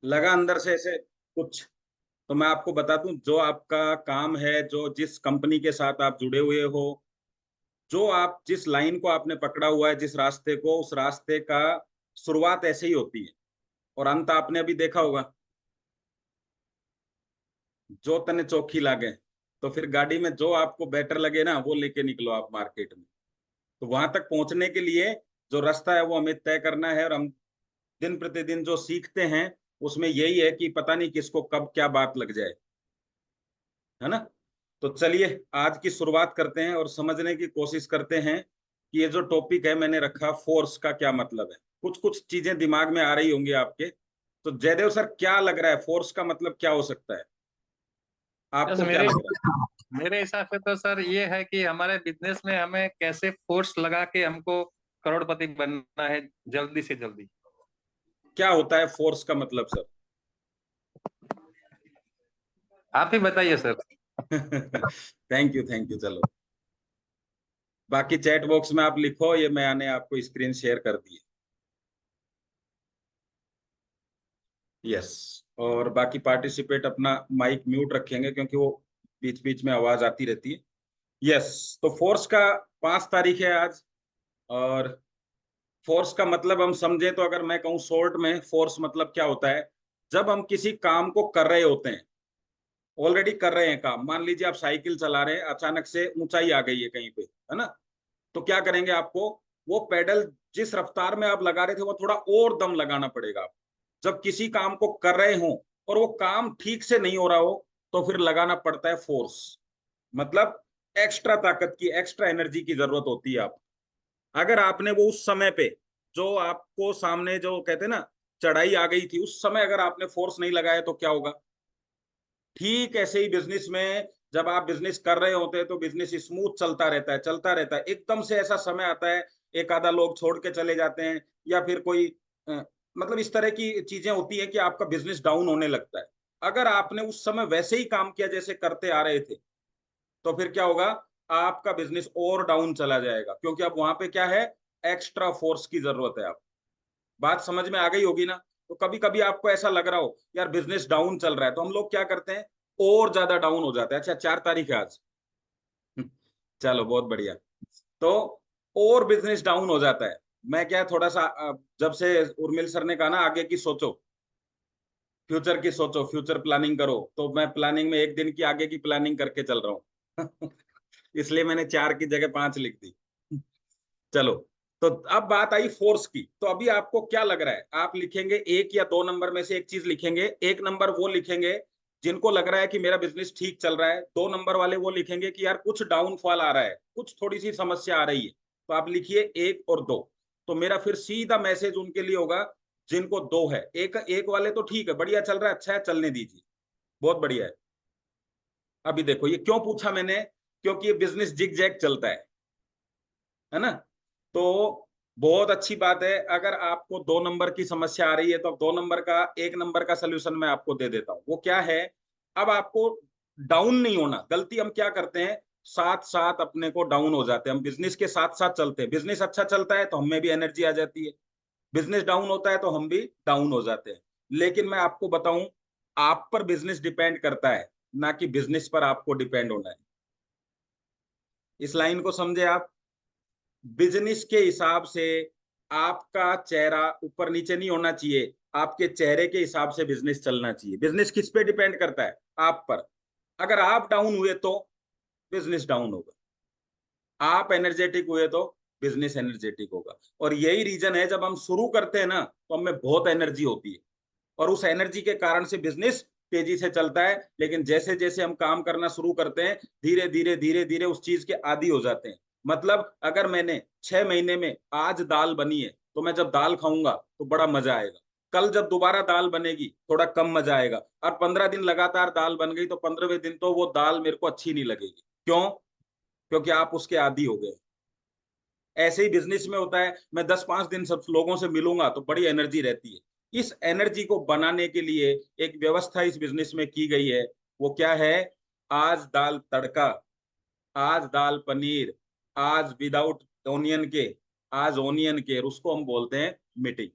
लगा अंदर से ऐसे कुछ। तो मैं आपको बता दूं, जो आपका काम है, जो जिस कंपनी के साथ आप जुड़े हुए हो, जो आप जिस लाइन को आपने पकड़ा हुआ है, जिस रास्ते को, उस रास्ते का शुरुआत ऐसे ही होती है और अंत आपने अभी देखा होगा। जो तने चौखी लागे, तो फिर गाड़ी में जो आपको बेटर लगे ना, वो लेके निकलो आप मार्केट में। तो वहां तक पहुंचने के लिए जो रास्ता है वो हमें तय करना है, और हम दिन प्रतिदिन जो सीखते हैं उसमें यही है कि पता नहीं किसको कब क्या बात लग जाए, है ना। तो चलिए आज की शुरुआत करते हैं और समझने की कोशिश करते हैं कि ये जो टॉपिक है मैंने रखा, फोर्स का क्या मतलब है। कुछ कुछ चीजें दिमाग में आ रही होंगी आपके। तो जयदेव सर, क्या लग रहा है फोर्स का मतलब क्या हो सकता है? बस आपको क्या मेरे लग रहा मेरे हिसाब से तो सर ये है कि हमारे बिजनेस में हमें कैसे फोर्स लगा के हमको करोड़पति बनना है जल्दी से जल्दी। है? क्या होता है फोर्स का मतलब सर? आप ही बताइए sir. Thank you, thank you. चलो, बाकी चैट बॉक्स में आप लिखो, ये मैंने आपको स्क्रीन शेयर कर दी है। यस। और बाकी पार्टिसिपेट अपना माइक म्यूट रखेंगे क्योंकि वो बीच बीच में आवाज आती रहती है। यस। तो फोर्स का 5 तारीख है आज। और फोर्स का मतलब हम समझे तो, अगर मैं कहूँ शॉर्ट में, फोर्स मतलब क्या होता है? जब हम किसी काम को कर रहे होते हैं, ऑलरेडी कर रहे हैं काम, मान लीजिए आप साइकिल चला रहे हैं, अचानक से ऊंचाई आ गई है कहीं पे, है ना। तो क्या करेंगे आपको? वो पेडल जिस रफ्तार में आप लगा रहे थे वो थोड़ा और दम लगाना पड़ेगा आपको। जब किसी काम को कर रहे हो और वो काम ठीक से नहीं हो रहा हो, तो फिर लगाना पड़ता है फोर्स। मतलब एक्स्ट्रा ताकत की, एक्स्ट्रा एनर्जी की जरूरत होती है आप। अगर आपने वो उस समय पे, जो आपको सामने जो कहते हैं ना चढ़ाई आ गई थी, उस समय अगर आपने फोर्स नहीं लगाया तो क्या होगा? ठीक ऐसे ही बिजनेस में, जब आप बिजनेस कर रहे होते हैं तो बिजनेस स्मूथ चलता रहता है, चलता रहता है। एकदम से ऐसा समय आता है, एक आधा लोग छोड़ के चले जाते हैं, या फिर कोई मतलब इस तरह की चीजें होती है कि आपका बिजनेस डाउन होने लगता है। अगर आपने उस समय वैसे ही काम किया जैसे करते आ रहे थे, तो फिर क्या होगा? आपका बिजनेस और डाउन चला जाएगा, क्योंकि अब वहां पे क्या है? एक्स्ट्रा फोर्स की जरूरत है। आप बात समझ में आ गई होगी ना। तो कभी कभी आपको ऐसा लग रहा हो यार बिजनेस डाउन चल रहा है, तो हम लोग क्या करते हैं? और ज्यादा डाउन हो जाते हैं। अच्छा, 4 तारीख है आज। चलो, बहुत बढ़िया। तो और बिजनेस डाउन हो जाता है। मैं क्या, थोड़ा सा जब से उर्मिल सर ने कहा ना आगे की सोचो, फ्यूचर की सोचो, फ्यूचर प्लानिंग करो, तो मैं प्लानिंग में एक दिन की आगे की प्लानिंग करके चल रहा हूँ। इसलिए मैंने 4 की जगह 5 लिख दी। चलो। तो अब बात आई फोर्स की। तो अभी आपको क्या लग रहा है? आप लिखेंगे एक या दो नंबर में से एक चीज लिखेंगे। एक नंबर वो लिखेंगे जिनको लग रहा है कि मेरा बिजनेस ठीक चल रहा है। दो नंबर वाले वो लिखेंगे कि यार कुछ डाउनफॉल आ रहा है, कुछ थोड़ी सी समस्या आ रही है। तो आप लिखिए 1 और 2। तो मेरा फिर सीधा मैसेज उनके लिए होगा जिनको 2 है। एक एक वाले तो ठीक है, बढ़िया चल रहा है, अच्छा है, चलने दीजिए, बहुत बढ़िया है। अभी देखो, ये क्यों पूछा मैंने? क्योंकि ये बिजनेस जिग जैग चलता है ना। तो बहुत अच्छी बात है। अगर आपको 2 नंबर की समस्या आ रही है, तो अब 2 नंबर का, 1 नंबर का सलूशन मैं आपको दे देता हूँ। वो क्या है? अब आपको डाउन नहीं होना। गलती हम क्या करते हैं? साथ साथ अपने को डाउन हो जाते हैं। हम बिजनेस के साथ साथ चलते हैं। बिजनेस अच्छा चलता है तो हमें भी एनर्जी आ जाती है, बिजनेस डाउन होता है तो हम भी डाउन हो जाते हैं। लेकिन मैं आपको बताऊं, आप पर बिजनेस डिपेंड करता है, ना कि बिजनेस पर आपको डिपेंड होना है। इस लाइन को समझे आप? बिजनेस के हिसाब से आपका चेहरा ऊपर नीचे नहीं होना चाहिए, आपके चेहरे के हिसाब से बिजनेस चलना चाहिए। बिजनेस किस पे डिपेंड करता है? आप पर। अगर आप डाउन हुए तो बिजनेस डाउन होगा, आप एनर्जेटिक हुए तो बिजनेस एनर्जेटिक होगा। और यही रीजन है, जब हम शुरू करते हैं ना तो हमें बहुत एनर्जी होती है, और उस एनर्जी के कारण से बिजनेस तेजी से चलता है। लेकिन जैसे जैसे हम काम करना शुरू करते हैं, धीरे धीरे धीरे धीरे उस चीज के आदी हो जाते हैं। मतलब अगर मैंने 6 महीने में आज दाल बनी है, तो मैं जब दाल खाऊंगा तो बड़ा मजा आएगा। कल जब दोबारा दाल बनेगी थोड़ा कम मजा आएगा। और 15 दिन लगातार दाल बन गई तो 15वें दिन तो वो दाल मेरे को अच्छी नहीं लगेगी। क्यों? क्योंकि आप उसके आदी हो गए। ऐसे ही बिजनेस में होता है। मैं 10-5 दिन सब लोगों से मिलूंगा तो बड़ी एनर्जी रहती है। इस एनर्जी को बनाने के लिए एक व्यवस्था इस बिजनेस में की गई है। वो क्या है? आज दाल तड़का, आज दाल पनीर, आज विदाउट ओनियन के, आज ओनियन के, और उसको हम बोलते हैं मीटिंग।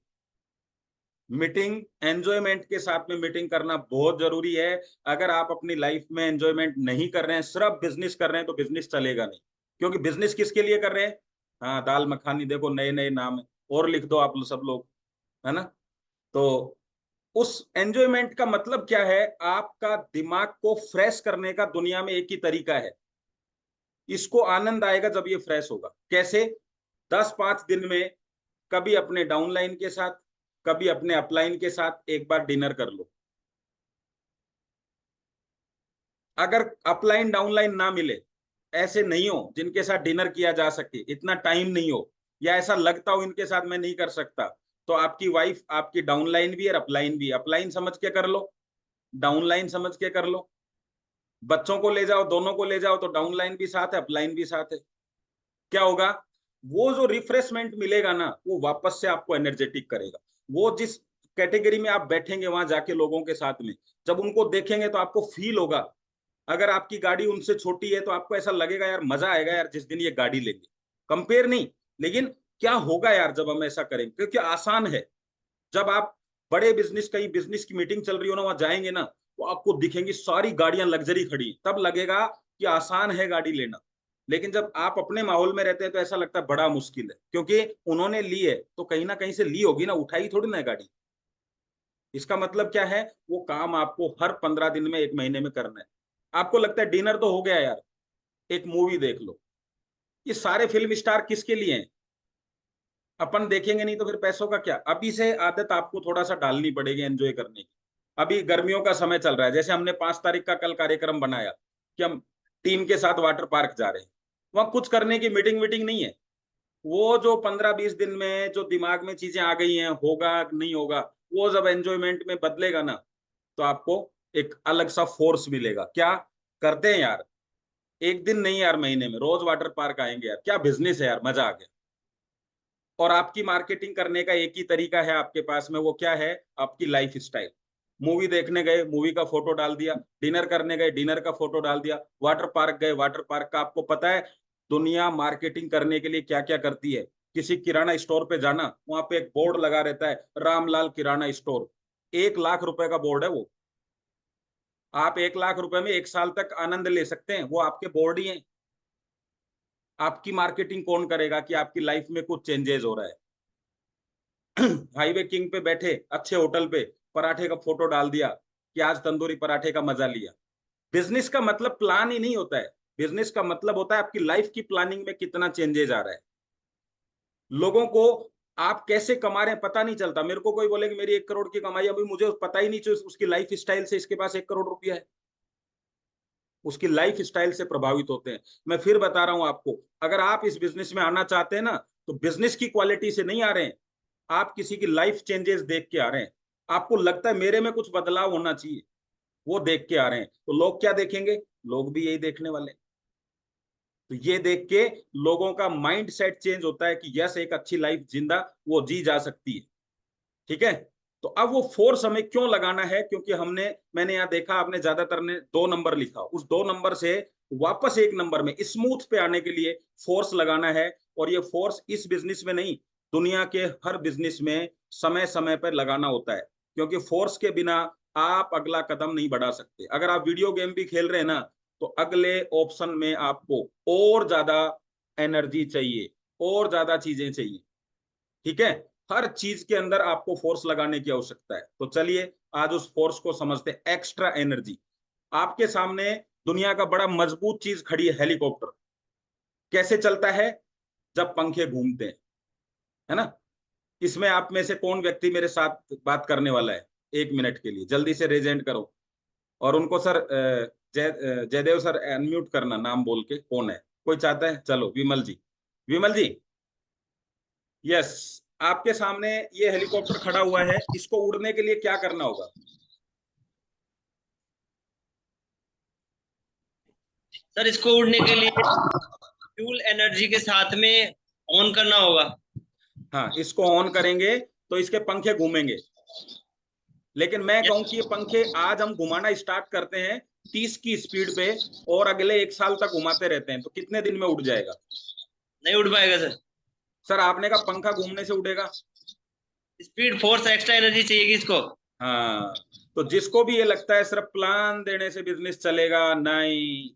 मीटिंग एंजॉयमेंट के साथ में मीटिंग करना बहुत जरूरी है। अगर आप अपनी लाइफ में एंजॉयमेंट नहीं कर रहे हैं, सिर्फ बिजनेस कर रहे हैं, तो बिजनेस चलेगा नहीं। क्योंकि बिजनेस किसके लिए कर रहे हैं? हाँ, दाल मखानी देखो, नए नए नाम है, और लिख दो आप सब लोग, है ना। तो उस एंजॉयमेंट का मतलब क्या है? आपका दिमाग को फ्रेश करने का दुनिया में एक ही तरीका है। इसको आनंद आएगा जब ये फ्रेश होगा। कैसे? 10-5 दिन में कभी अपने डाउनलाइन के साथ, कभी अपने अपलाइन के साथ एक बार डिनर कर लो। अगर अपलाइन डाउनलाइन ना मिले, ऐसे नहीं हो जिनके साथ डिनर किया जा सके, इतना टाइम नहीं हो, या ऐसा लगता हो इनके साथ मैं नहीं कर सकता, तो आपकी वाइफ आपकी डाउनलाइन भी है और अपलाइन भी। अपलाइन समझ के कर लो, डाउनलाइन समझ के कर लो। बच्चों को ले जाओ, दोनों को ले जाओ, तो डाउनलाइन भी साथ है, अपलाइन भी साथ है। क्या होगा? वो जो रिफ्रेशमेंट मिलेगा ना, वो वापस से आपको एनर्जेटिक करेगा। वो जिस कैटेगरी में आप बैठेंगे वहां जाके लोगों के साथ में, जब उनको देखेंगे तो आपको फील होगा। अगर आपकी गाड़ी उनसे छोटी है तो आपको ऐसा लगेगा यार मजा आएगा यार जिस दिन ये गाड़ी लेंगे। कंपेयर नहीं, लेकिन क्या होगा यार जब हम ऐसा करेंगे, क्योंकि आसान है। जब आप बड़े बिजनेस, कहीं बिजनेस की मीटिंग चल रही हो ना, वहां जाएंगे ना, तो आपको दिखेंगी सारी गाड़ियां लग्जरी खड़ी, तब लगेगा कि आसान है गाड़ी लेना। लेकिन जब आप अपने माहौल में रहते हैं तो ऐसा लगता है बड़ा मुश्किल है, क्योंकि उन्होंने ली है तो कहीं ना कहीं से ली होगी ना, उठाई थोड़ी ना है गाड़ी। इसका मतलब क्या है? वो काम आपको हर 15 दिन में, 1 महीने में करना है। आपको लगता है डिनर तो हो गया यार, एक मूवी देख लो। ये सारे फिल्म स्टार किसके लिए हैं? अपन देखेंगे नहीं तो फिर पैसों का क्या? अभी से आदत आपको थोड़ा सा डालनी पड़ेगी एंजॉय करने की। अभी गर्मियों का समय चल रहा है, जैसे हमने 5 तारीख का कल कार्यक्रम बनाया कि हम टीम के साथ वाटर पार्क जा रहे हैं। वहां कुछ करने की मीटिंग वीटिंग नहीं है। वो जो 15-20 दिन में जो दिमाग में चीजें आ गई हैं, होगा नहीं होगा, वो जब एंजॉयमेंट में बदलेगा ना, तो आपको एक अलग सा फोर्स मिलेगा। क्या करते हैं यार, एक दिन नहीं यार, महीने में रोज वाटर पार्क आएंगे यार, क्या बिजनेस है यार, मजा आ गया। और आपकी मार्केटिंग करने का एक ही तरीका है आपके पास में, वो क्या है? आपकी लाइफ स्टाइल। मूवी देखने गए, मूवी का फोटो डाल दिया। डिनर करने गए, डिनर का फोटो डाल दिया। वाटर पार्क गए, वाटर पार्क का। आपको पता है दुनिया मार्केटिंग करने के लिए क्या क्या करती है? किसी किराना स्टोर पे जाना, वहां पे एक बोर्ड लगा रहता है, रामलाल किराना स्टोर। 1 लाख रुपए का बोर्ड है वो। आप 1 लाख रुपए में 1 साल तक आनंद ले सकते हैं, वो आपके बोर्ड ही है। आपकी मार्केटिंग कौन करेगा कि आपकी लाइफ में कुछ चेंजेस हो रहा है? हाईवे किंग पे बैठे अच्छे होटल पे, पराठे का फोटो डाल दिया कि आज तंदूरी पराठे का मजा लिया। बिजनेस का मतलब प्लान ही नहीं होता है। बिजनेस का मतलब होता है आपकी लाइफ की प्लानिंग में कितना चेंजेस आ रहा है। लोगों को आप कैसे कमा रहे हैं पता नहीं चलता। मेरे को कोई बोले कि मेरी 1 करोड़ की कमाई, अभी मुझे पता ही नहीं चल उसकी लाइफ स्टाइल से इसके पास 1 करोड़ रुपया है। उसकी लाइफ स्टाइल से प्रभावित होते हैं। मैं फिर बता रहा हूं आपको, अगर आप इस बिजनेस में आना चाहते हैं ना, तो बिजनेस की क्वालिटी से नहीं आ रहे हैं, आप किसी की लाइफ चेंजेस देख के आ रहे हैं। आपको लगता है मेरे में कुछ बदलाव होना चाहिए, वो देख के आ रहे हैं। तो लोग क्या देखेंगे? लोग भी यही देखने वाले हैं। तो ये देख के लोगों का माइंड सेट चेंज होता है कि यस, एक अच्छी लाइफ जिंदा वो जी जा सकती है। ठीक है। तो अब वो फोर्स हमें क्यों लगाना है? क्योंकि मैंने यहाँ देखा, आपने ज्यादातर ने 2 नंबर लिखा, उस 2 नंबर से वापस 1 नंबर में स्मूथ पे आने के लिए फोर्स लगाना है। और ये फोर्स इस बिजनेस में नहीं, दुनिया के हर बिजनेस में समय समय पर लगाना होता है। क्योंकि फोर्स के बिना आप अगला कदम नहीं बढ़ा सकते। अगर आप वीडियो गेम भी खेल रहे हैं ना, तो अगले ऑप्शन में आपको और ज्यादा एनर्जी चाहिए, और ज्यादा चीजें चाहिए। ठीक है। हर चीज के अंदर आपको फोर्स लगाने की आवश्यकता है। तो चलिए आज उस फोर्स को समझते हैं, एक्स्ट्रा एनर्जी। आपके सामने दुनिया का बड़ा मजबूत चीज खड़ी है, हेलीकॉप्टर। कैसे चलता है? जब पंखे घूमते हैं, है ना। इसमें आप में से कौन व्यक्ति मेरे साथ बात करने वाला है? 1 मिनट के लिए जल्दी से रेजेंट करो। और उनको सर जयदेव सर अनम्यूट करना, नाम बोल के कौन है? कोई चाहता है? चलो, विमल जी। विमल जी, यस। आपके सामने ये हेलीकॉप्टर खड़ा हुआ है, इसको उड़ने के लिए क्या करना होगा? सर इसको उड़ने के लिए फ्यूल एनर्जी के साथ में ऑन करना होगा। हाँ, इसको ऑन करेंगे तो इसके पंखे घूमेंगे। लेकिन मैं कहूं कि ये पंखे आज हम घुमाना स्टार्ट करते हैं 30 की स्पीड पे, और अगले 1 साल तक घुमाते रहते हैं, तो कितने दिन में उड़ जाएगा? नहीं उड़ पाएगा सर। सर, आपने कहा पंखा घूमने से उड़ेगा। स्पीड, फोर्स, एक्स्ट्रा एनर्जी चाहिए इसको। हाँ, तो जिसको भी ये लगता है सिर्फ प्लान देने से बिजनेस चलेगा, नहीं।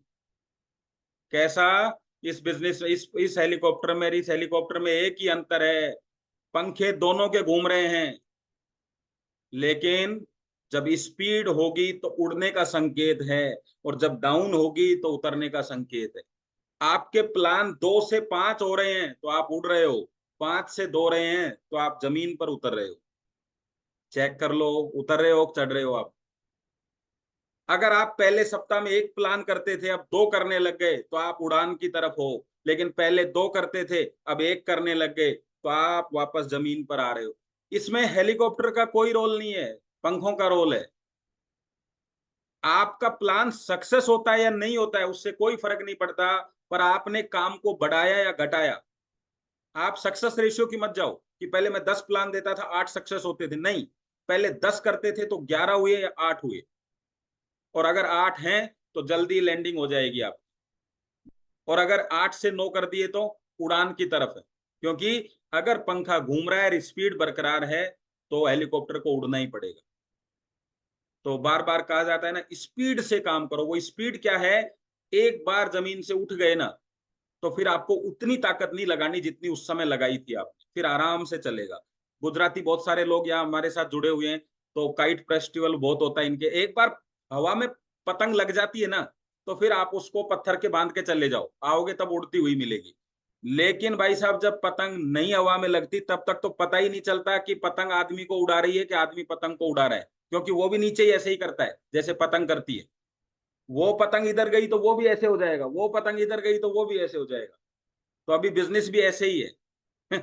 कैसा? इस बिजनेस, इस हेलीकॉप्टर में, इस हेलीकॉप्टर में एक ही अंतर है, पंखे दोनों के घूम रहे हैं, लेकिन जब स्पीड होगी तो उड़ने का संकेत है, और जब डाउन होगी तो उतरने का संकेत है। आपके प्लान 2 से 5 हो रहे हैं तो आप उड़ रहे हो, 5 से 2 रहे हैं तो आप जमीन पर उतर रहे हो। चेक कर लो, उतर रहे हो, चढ़ रहे हो आप। अगर आप पहले सप्ताह में एक प्लान करते थे, अब 2 करने लग गए, तो आप उड़ान की तरफ हो। लेकिन पहले 2 करते थे, अब 1 करने लग गए, तो आप वापस जमीन पर आ रहे हो। इसमें हेलीकॉप्टर का कोई रोल नहीं है, पंखों का रोल है। आपका प्लान सक्सेस होता है या नहीं होता है उससे कोई फर्क नहीं पड़ता, पर आपने काम को बढ़ाया या घटाया। आप सक्सेस रेशियो की मत जाओ कि पहले मैं 10 प्लान देता था 8 सक्सेस होते थे, नहीं। पहले 10 करते थे तो 11 हुए या 8 हुए, और अगर 8 हैं तो जल्दी लैंडिंग हो जाएगी आप। और अगर 8 से 9 कर दिए तो उड़ान की तरफ है, क्योंकि अगर पंखा घूम रहा है और स्पीड बरकरार है तो हेलीकॉप्टर को उड़ना ही पड़ेगा। तो बार बार कहा जाता है ना, स्पीड से काम करो। वो स्पीड क्या है? एक बार जमीन से उठ गए ना, तो फिर आपको उतनी ताकत नहीं लगानी जितनी उस समय लगाई थी आपने, फिर आराम से चलेगा। गुजराती बहुत सारे लोग यहाँ हमारे साथ जुड़े हुए हैं, तो काइट फेस्टिवल बहुत होता है इनके। एक बार हवा में पतंग लग जाती है ना, तो फिर आप उसको पत्थर के बांध के चले जाओ, आओगे तब उड़ती हुई मिलेगी। लेकिन भाई साहब, जब पतंग नहीं हवा में लगती तब तक तो पता ही नहीं चलता कि पतंग आदमी को उड़ा रही है कि आदमी पतंग को उड़ा रहा है, क्योंकि वो भी नीचे ही ऐसे ही करता है जैसे पतंग करती है। वो पतंग इधर गई तो वो भी ऐसे हो जाएगा, वो पतंग इधर गई तो वो भी ऐसे हो जाएगा। तो अभी बिजनेस भी ऐसे ही है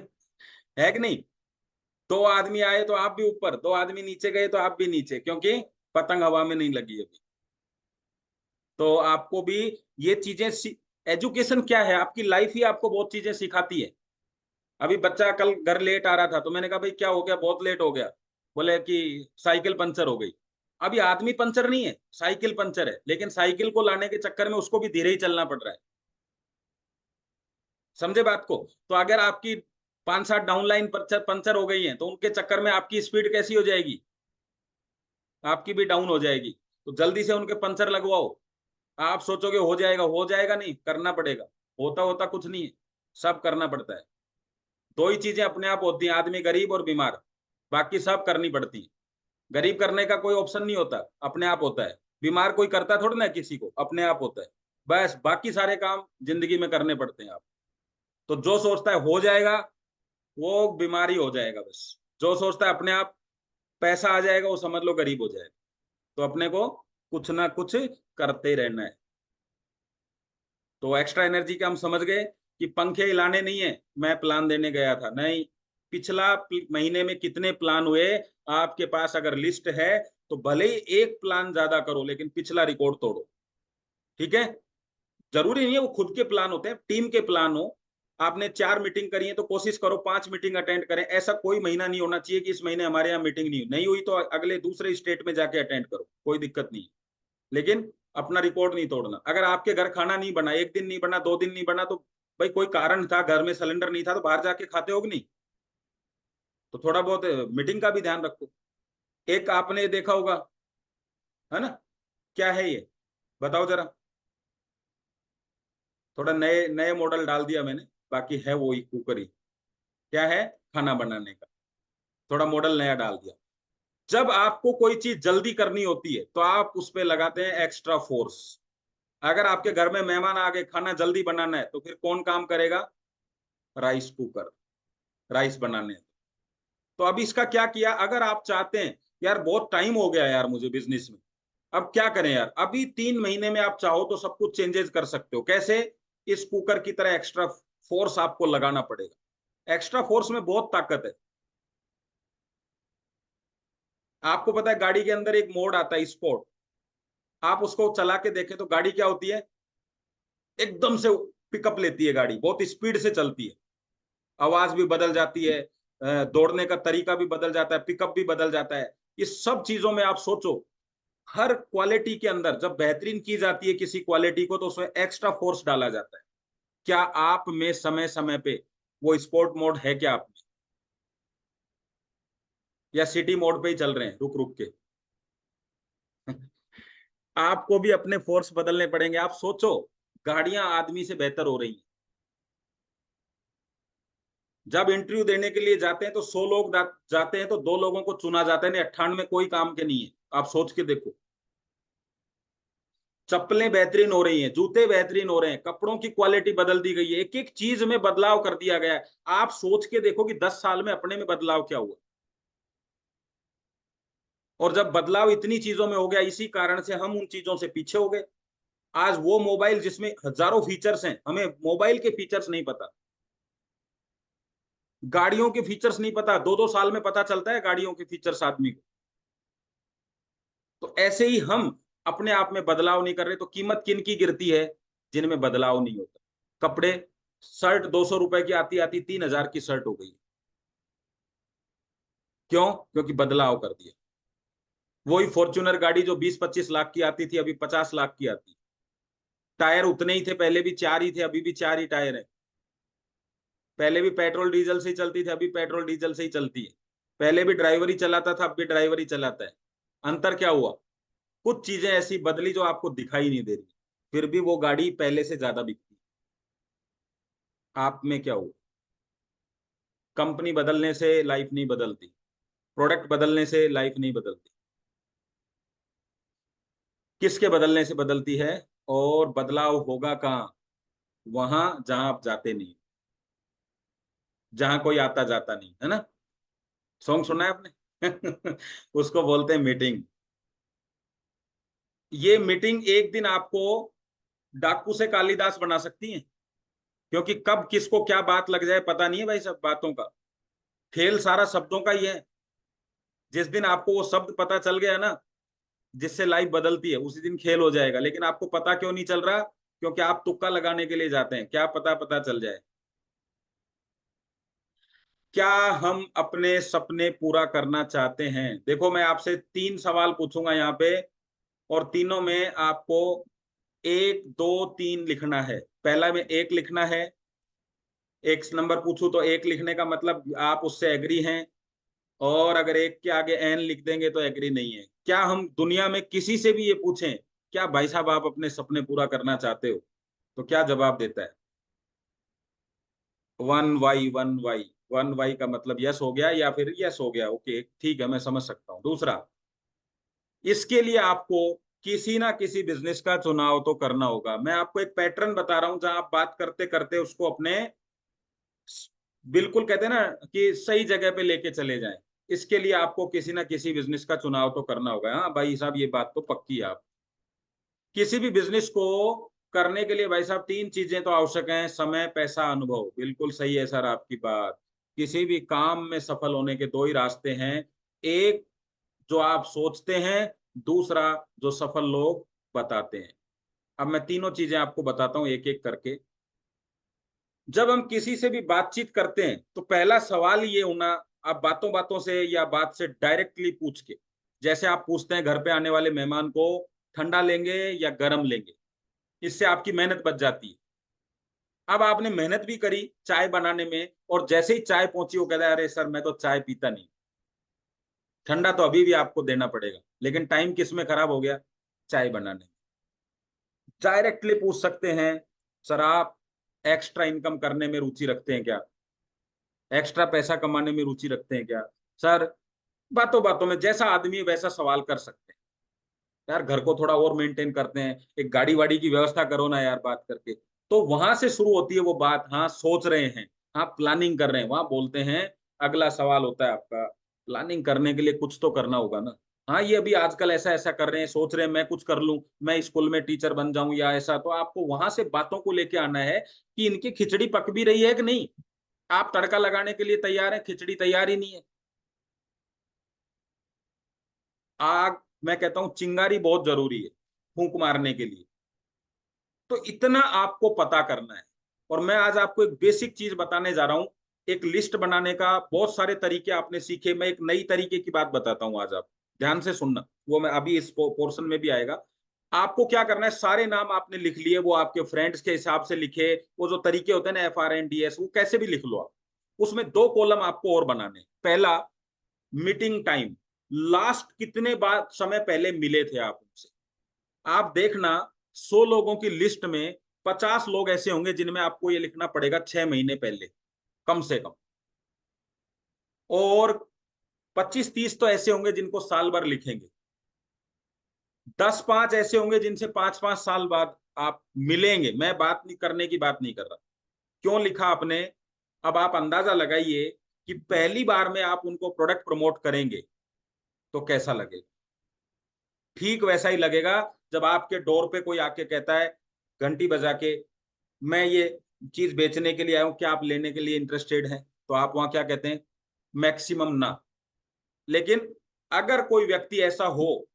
है कि नहीं? 2 आदमी आए तो आप भी ऊपर, 2 आदमी नीचे गए तो आप भी नीचे, क्योंकि पतंग हवा में नहीं लगी अभी। तो आपको भी ये चीजें, एजुकेशन क्या है, आपकी लाइफ ही आपको बहुत चीजें सिखाती है। अभी बच्चा कल घर लेट आ रहा था, तो मैंने कहा भाई क्या हो गया, बहुत लेट हो गया। बोले कि साइकिल पंचर हो गई। अभी आदमी पंचर नहीं है, साइकिल पंचर है, लेकिन साइकिल को लाने के चक्कर में उसको भी धीरे ही चलना पड़ रहा है। समझे बात को? तो अगर आपकी 5-7 डाउनलाइन पंचर पंचर हो गई है, तो उनके चक्कर में आपकी स्पीड कैसी हो जाएगी? आपकी भी डाउन हो जाएगी। तो जल्दी से उनके पंचर लगवाओ। आप सोचोगे हो जाएगा, हो जाएगा नहीं, करना पड़ेगा। होता होता कुछ नहीं है, सब करना पड़ता है। 2 ही चीजें अपने आप होती हैं, आदमी गरीब और बीमार, बाकी सब करनी पड़ती है। गरीब करने का कोई ऑप्शन नहीं होता, अपने आप होता है। बीमार कोई करता थोड़ा ना किसी को, अपने आप होता है। बस बाकी सारे काम जिंदगी में करने पड़ते हैं आप। तो जो सोचता है हो जाएगा, वो बीमारी हो जाएगा बस। जो सोचता है अपने आप पैसा आ जाएगा, वो समझ लो गरीब हो जाएगा। तो अपने को कुछ ना कुछ करते रहना है। तो एक्स्ट्रा एनर्जी का हम समझ गए कि पंखे हिलाने नहीं है, मैं प्लान देने गया था, नहीं। पिछला महीने में कितने प्लान हुए, आपके पास अगर लिस्ट है तो भले ही एक प्लान ज्यादा करो, लेकिन पिछला रिकॉर्ड तोड़ो। ठीक है? जरूरी नहीं है वो खुद के प्लान होते हैं, टीम के प्लान हो। आपने 4 मीटिंग करी है तो कोशिश करो 5 मीटिंग अटेंड करें। ऐसा कोई महीना नहीं होना चाहिए कि इस महीने हमारे यहाँ मीटिंग नहीं हुई तो अगले दूसरे स्टेट में जाके अटेंड करो, कोई दिक्कत नहीं। लेकिन अपना रिकॉर्ड नहीं तोड़ना। अगर आपके घर खाना नहीं बना, 1 दिन नहीं बना, 2 दिन नहीं बना, तो भाई कोई कारण था, घर में सिलेंडर नहीं था, तो बाहर जाके खाते हो कि नहीं? तो थोड़ा बहुत मीटिंग का भी ध्यान रखो। एक आपने देखा होगा, है ना? क्या है ये, बताओ जरा। थोड़ा नए नए मॉडल डाल दिया मैंने, बाकी है वही कुकर ही। क्या है? खाना बनाने का थोड़ा मॉडल नया डाल दिया। जब आपको कोई चीज जल्दी करनी होती है तो आप उस पर लगाते हैं एक्स्ट्रा फोर्स। अगर आपके घर में मेहमान आ गए, खाना जल्दी बनाना है, तो फिर कौन काम करेगा? राइस कुकर, राइस बनाने। तो अब इसका क्या किया, अगर आप चाहते हैं यार बहुत टाइम हो गया यार मुझे बिजनेस में, अब क्या करें यार, अभी 3 महीने में आप चाहो तो सब कुछ चेंजेस कर सकते हो। कैसे? इस कुकर की तरह एक्स्ट्रा फोर्स आपको लगाना पड़ेगा। एक्स्ट्रा फोर्स में बहुत ताकत है। आपको पता है गाड़ी के अंदर एक मोड आता है स्पोर्ट, आप उसको चला के देखें तो गाड़ी क्या होती है, एकदम से पिकअप लेती है गाड़ी, बहुत स्पीड से चलती है। आवाज भी बदल जाती है, दौड़ने का तरीका भी बदल जाता है, पिकअप भी बदल जाता है। इस सब चीजों में आप सोचो, हर क्वालिटी के अंदर जब बेहतरीन की जाती है किसी क्वालिटी को, तो उसमें एक्स्ट्रा फोर्स डाला जाता है। क्या आप में समय समय पे वो स्पोर्ट मोड है क्या आप में? या सिटी मोड पे ही चल रहे हैं रुक रुक के? आपको भी अपने फोर्स बदलने पड़ेंगे। आप सोचो, गाड़ियां आदमी से बेहतर हो रही हैं। जब इंटरव्यू देने के लिए जाते हैं तो 100 लोग जाते हैं तो 2 लोगों को चुना जाता है, नहीं 98 कोई काम के नहीं है। आप सोच के देखो, चप्पलें बेहतरीन हो रही हैं, जूते बेहतरीन हो रहे हैं, कपड़ों की क्वालिटी बदल दी गई है, एक एक चीज में बदलाव कर दिया गया है। आप सोच के देखो कि 10 साल में अपने में बदलाव क्या हुआ। और जब बदलाव इतनी चीजों में हो गया, इसी कारण से हम उन चीजों से पीछे हो गए। आज वो मोबाइल जिसमें हजारों फीचर्स हैं, हमें मोबाइल के फीचर्स नहीं पता, गाड़ियों के फीचर्स नहीं पता, 2-2 साल में पता चलता है गाड़ियों के फीचर्स आदमी को। तो ऐसे ही हम अपने आप में बदलाव नहीं कर रहे, तो कीमत किन की गिरती है? जिनमें बदलाव नहीं होता। कपड़े, शर्ट 200 रुपए की आती आती 3000 की शर्ट हो गई। क्यों? क्योंकि बदलाव कर दिया। वही फॉर्च्यूनर गाड़ी जो 20-25 लाख की आती थी, अभी 50 लाख की आती। टायर उतने ही थे, पहले भी 4 ही थे, अभी भी 4 ही टायर है। पहले भी पेट्रोल डीजल से ही चलती थी, अभी पेट्रोल डीजल से ही चलती है। पहले भी ड्राइवर ही चलाता था, अब भी ड्राइवर ही चलाता है। अंतर क्या हुआ? कुछ चीजें ऐसी बदली जो आपको दिखाई नहीं दे रही, फिर भी वो गाड़ी पहले से ज्यादा बिकती। आप में क्या हुआ? कंपनी बदलने से लाइफ नहीं बदलती, प्रोडक्ट बदलने से लाइफ नहीं बदलती। किसके बदलने से बदलती है? और बदलाव होगा कहाँ? वहां जहां आप जाते नहीं, जहां कोई आता जाता नहीं है ना। सॉन्ग सुना है आपने? उसको बोलते हैं मीटिंग। ये मीटिंग एक दिन आपको डाकू से कालिदास बना सकती है, क्योंकि कब किसको क्या बात लग जाए पता नहीं है भाई। सब बातों का खेल सारा शब्दों का ही है। जिस दिन आपको वो शब्द पता चल गया ना, जिससे लाइफ बदलती है, उसी दिन खेल हो जाएगा। लेकिन आपको पता क्यों नहीं चल रहा? क्योंकि आप तुक्का लगाने के लिए जाते हैं, क्या पता पता चल जाए। क्या हम अपने सपने पूरा करना चाहते हैं? देखो, मैं आपसे 3 सवाल पूछूंगा यहाँ पे, और तीनों में आपको 1, 2, 3 लिखना है। पहला में 1 लिखना है। एक नंबर पूछू तो 1 लिखने का मतलब आप उससे एग्री हैं, और अगर 1 के आगे एन लिख देंगे तो एग्री नहीं है। क्या हम दुनिया में किसी से भी ये पूछें, क्या भाई साहब आप अपने सपने पूरा करना चाहते हो, तो क्या जवाब देता है? 1 वाई 1 वाई। 1 वाई का मतलब यस हो गया, या फिर यस हो गया। ओके, ठीक है, मैं समझ सकता हूँ। दूसरा, इसके लिए आपको किसी ना किसी बिजनेस का चुनाव तो करना होगा। मैं आपको एक पैटर्न बता रहा हूं, जहां आप बात करते करते उसको अपने, बिल्कुल कहते हैं ना कि सही जगह पे लेके चले जाएं। इसके लिए आपको किसी ना किसी बिजनेस का चुनाव तो करना होगा। हाँ भाई साहब, ये बात तो पक्की है। आप किसी भी बिजनेस को करने के लिए भाई साहब 3 चीजें तो आवश्यक हैं: समय, पैसा, अनुभव। बिल्कुल सही है सर आपकी बात। किसी भी काम में सफल होने के 2 ही रास्ते हैं। एक, जो आप सोचते हैं। दूसरा, जो सफल लोग बताते हैं। अब मैं तीनों चीजें आपको बताता हूं एक एक करके। जब हम किसी से भी बातचीत करते हैं तो पहला सवाल ये होना, आप बातों बातों से या बात से डायरेक्टली पूछ के, जैसे आप पूछते हैं घर पे आने वाले मेहमान को ठंडा लेंगे या गर्म लेंगे, इससे आपकी मेहनत बच जाती है। अब आपने मेहनत भी करी चाय बनाने में, और जैसे ही चाय पहुंची वो कहता है अरे सर मैं तो चाय पीता नहीं, ठंडा तो अभी भी आपको देना पड़ेगा। लेकिन टाइम किस में खराब हो गया? चाय बनाने में। डायरेक्टली पूछ सकते हैं, सर आप एक्स्ट्रा इनकम करने में रुचि रखते हैं क्या? एक्स्ट्रा पैसा कमाने में रुचि रखते हैं क्या? सर, बातों बातों में जैसा आदमी है वैसा सवाल कर सकते हैं। यार घर को थोड़ा और मेंटेन करते हैं, एक गाड़ी वाड़ी की व्यवस्था करो ना यार, बात करके। तो वहां से शुरू होती है वो बात। हाँ सोच रहे हैं, हाँ प्लानिंग कर रहे हैं, वहां बोलते हैं। अगला सवाल होता है आपका, प्लानिंग करने के लिए कुछ तो करना होगा ना। हाँ ये अभी आजकल ऐसा ऐसा कर रहे हैं, सोच रहे हैं मैं कुछ कर लूं, मैं स्कूल में टीचर बन जाऊं या ऐसा। तो आपको वहां से बातों को लेके आना है कि इनकी खिचड़ी पक भी रही है कि नहीं। आप तड़का लगाने के लिए तैयार हैं, खिचड़ी तैयार ही नहीं है। आग, मैं कहता हूं चिंगारी बहुत जरूरी है फूंक मारने के लिए। तो इतना आपको पता करना है। और मैं आज आपको एक बेसिक चीज बताने जा रहा हूं। एक लिस्ट बनाने का बहुत सारे तरीके आपने सीखे, मैं एक नई तरीके की बात बताता हूं आज। आप ध्यान से सुनना, वो मैं अभी इस पोर्शन में भी आएगा। आपको क्या करना है, सारे नाम आपने लिख लिए, वो आपके फ्रेंड्स के हिसाब से लिखे। वो जो तरीके होते हैं ना FRNDS, वो कैसे भी लिख लो आप। उसमें 2 कॉलम आपको और बनाने। पहला, मीटिंग टाइम, लास्ट कितने बार समय पहले मिले थे आप उनसे। आप देखना 100 लोगों की लिस्ट में 50 लोग ऐसे होंगे जिनमें आपको ये लिखना पड़ेगा 6 महीने पहले कम से कम, और 25-30 तो ऐसे होंगे जिनको साल भर लिखेंगे, 10-5 ऐसे होंगे जिनसे 5-5 साल बाद आप मिलेंगे। मैं बात नहीं करने की बात नहीं कर रहा, क्यों लिखा आपने। अब आप अंदाजा लगाइए कि पहली बार में आप उनको प्रोडक्ट प्रमोट करेंगे तो कैसा लगेगा। ठीक वैसा ही लगेगा जब आपके डोर पे कोई आके कहता है घंटी बजा के, मैं ये चीज बेचने के लिए आया हूं, क्या आप लेने के लिए इंटरेस्टेड हैं, तो आप वहां क्या कहते हैं, मैक्सिमम ना। लेकिन अगर कोई व्यक्ति ऐसा हो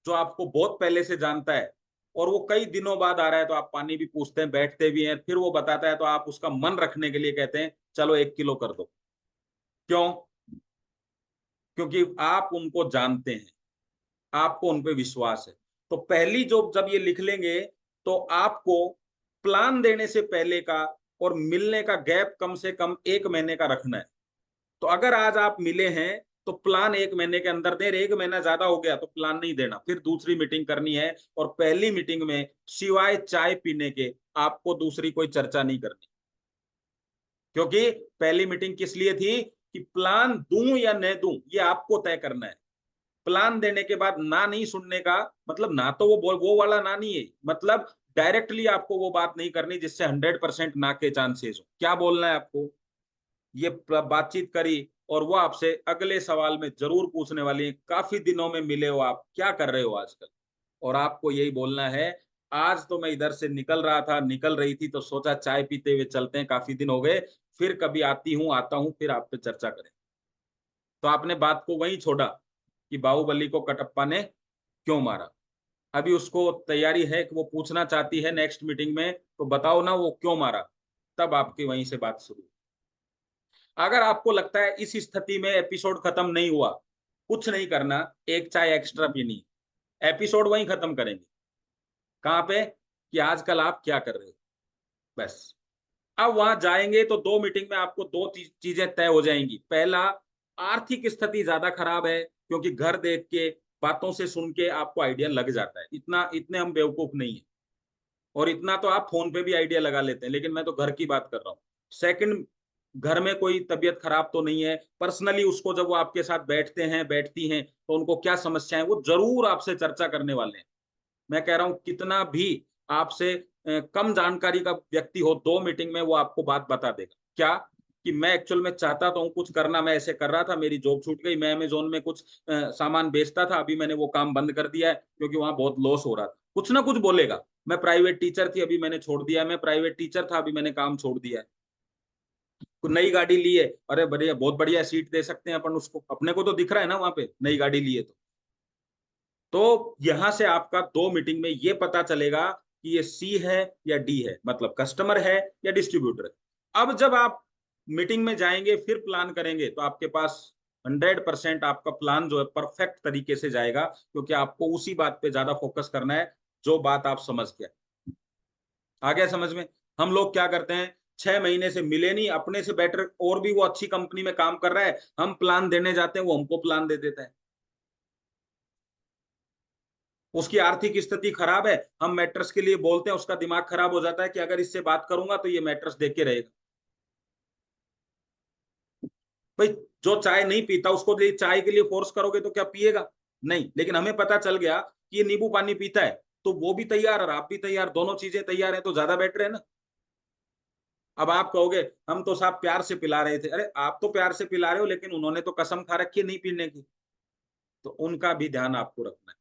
जो आपको बहुत पहले से जानता है और वो कई दिनों बाद आ रहा है, तो आप पानी भी पूछते हैं, बैठते भी हैं, फिर वो बताता है तो आप उसका मन रखने के लिए कहते हैं चलो 1 किलो कर दो। क्यों? क्योंकि आप उनको जानते हैं, आपको उन पे विश्वास है। तो पहली जो जब ये लिख लेंगे तो आपको प्लान देने से पहले का और मिलने का गैप कम से कम 1 महीने का रखना है। तो अगर आज आप मिले हैं तो प्लान 1 महीने के अंदर दें, 1 महीना ज्यादा हो गया तो प्लान नहीं देना, फिर दूसरी मीटिंग करनी है। और पहली मीटिंग में सिवाय चाय पीने के आपको दूसरी कोई चर्चा नहीं करनी, क्योंकि पहली मीटिंग किस लिए थी कि प्लान दूं या न दूं ये आपको तय करना है। प्लान देने के बाद ना नहीं सुनने का मतलब, ना तो वो वाला ना नहीं है, मतलब डायरेक्टली आपको वो बात नहीं करनी जिससे 100% ना के चांसेस हो। क्या बोलना है आपको, ये बातचीत करी और वो आपसे अगले सवाल में जरूर पूछने वाली है, काफी दिनों में मिले हो, आप क्या कर रहे हो आजकल। और आपको यही बोलना है, आज तो मैं इधर से निकल रहा था, निकल रही थी, तो सोचा चाय पीते हुए चलते हैं, काफी दिन हो गए, फिर कभी आती हूँ आता हूँ, फिर आप पे चर्चा करें। तो आपने बात को वहीं छोड़ा कि बाहुबली को कटप्पा ने क्यों मारा। अभी उसको तैयारी है कि वो पूछना चाहती है नेक्स्ट मीटिंग में, तो बताओ ना वो क्यों मारा, तब आपकी वहीं से बात शुरू। अगर आपको लगता है इस स्थिति में एपिसोड खत्म नहीं हुआ, कुछ नहीं करना, एक चाय एक्स्ट्रा पीनी, एपिसोड वहीं खत्म करेंगे। कहां पे कि आजकल आप क्या कर रहे हो, बस। अब वहां जाएंगे तो 2 मीटिंग में आपको 2 चीजें तय हो जाएंगी। पहला, आर्थिक स्थिति ज्यादा खराब है, क्योंकि घर देख के बातों से सुन के आपको आइडिया लग जाता है, इतना इतने हम बेवकूफ नहीं है, और इतना तो आप फोन पे भी आइडिया लगा लेते हैं, लेकिन मैं तो घर की बात कर रहा हूँ। सेकंड, घर में कोई तबीयत खराब तो नहीं है, पर्सनली उसको जब वो आपके साथ बैठते हैं बैठती हैं तो उनको क्या समस्याएं वो जरूर आपसे चर्चा करने वाले हैं। मैं कह रहा हूं कितना भी आपसे कम जानकारी का व्यक्ति हो, 2 मीटिंग में वो आपको बात बता देगा। क्या कि मैं एक्चुअल में चाहता तो हूँ कुछ करना, मैं ऐसे कर रहा था, मेरी जॉब छूट गई, मैं अमेजोन में कुछ सामान बेचता था, अभी मैंने वो काम बंद कर दिया है क्योंकि वहां बहुत लॉस हो रहा था, कुछ ना कुछ बोलेगा। मैं प्राइवेट टीचर थी, अभी मैंने छोड़ दिया है, मैं प्राइवेट टीचर था, अभी मैंने काम छोड़ दिया है। कोई नई गाड़ी ली है, अरे बढ़िया, बहुत बढ़िया, सीट दे सकते हैं अपन उसको, अपने को तो दिख रहा है ना वहां पे नई गाड़ी ली है। तो यहां से आपका 2 मीटिंग में ये पता चलेगा कि ये सी है या डी है, मतलब कस्टमर है या डिस्ट्रीब्यूटर है। अब जब आप मीटिंग में जाएंगे फिर प्लान करेंगे तो आपके पास 100% आपका प्लान जो है परफेक्ट तरीके से जाएगा, क्योंकि आपको उसी बात पे ज्यादा फोकस करना है जो बात आप समझ गए। आ गया समझ में। हम लोग क्या करते हैं, 6 महीने से मिले नहीं, अपने से बेटर और भी वो अच्छी कंपनी में काम कर रहा है, हम प्लान देने जाते हैं, वो हमको प्लान दे देता है। उसकी आर्थिक स्थिति खराब है, हम मैट्रेस के लिए बोलते हैं, उसका दिमाग खराब हो जाता है कि अगर इससे बात करूंगा तो ये मैट्रेस देख के रहेगा। भाई, जो चाय नहीं पीता उसको चाय के लिए फोर्स करोगे तो क्या पिएगा? नहीं। लेकिन हमें पता चल गया कि ये नींबू पानी पीता है, तो वो भी तैयार और आप भी तैयार, दोनों चीजें तैयार है, तो ज्यादा बेटर है ना। अब आप कहोगे हम तो साहब प्यार से पिला रहे थे, अरे आप तो प्यार से पिला रहे हो, लेकिन उन्होंने तो कसम खा रखी है नहीं पीने की, तो उनका भी ध्यान आपको रखना है।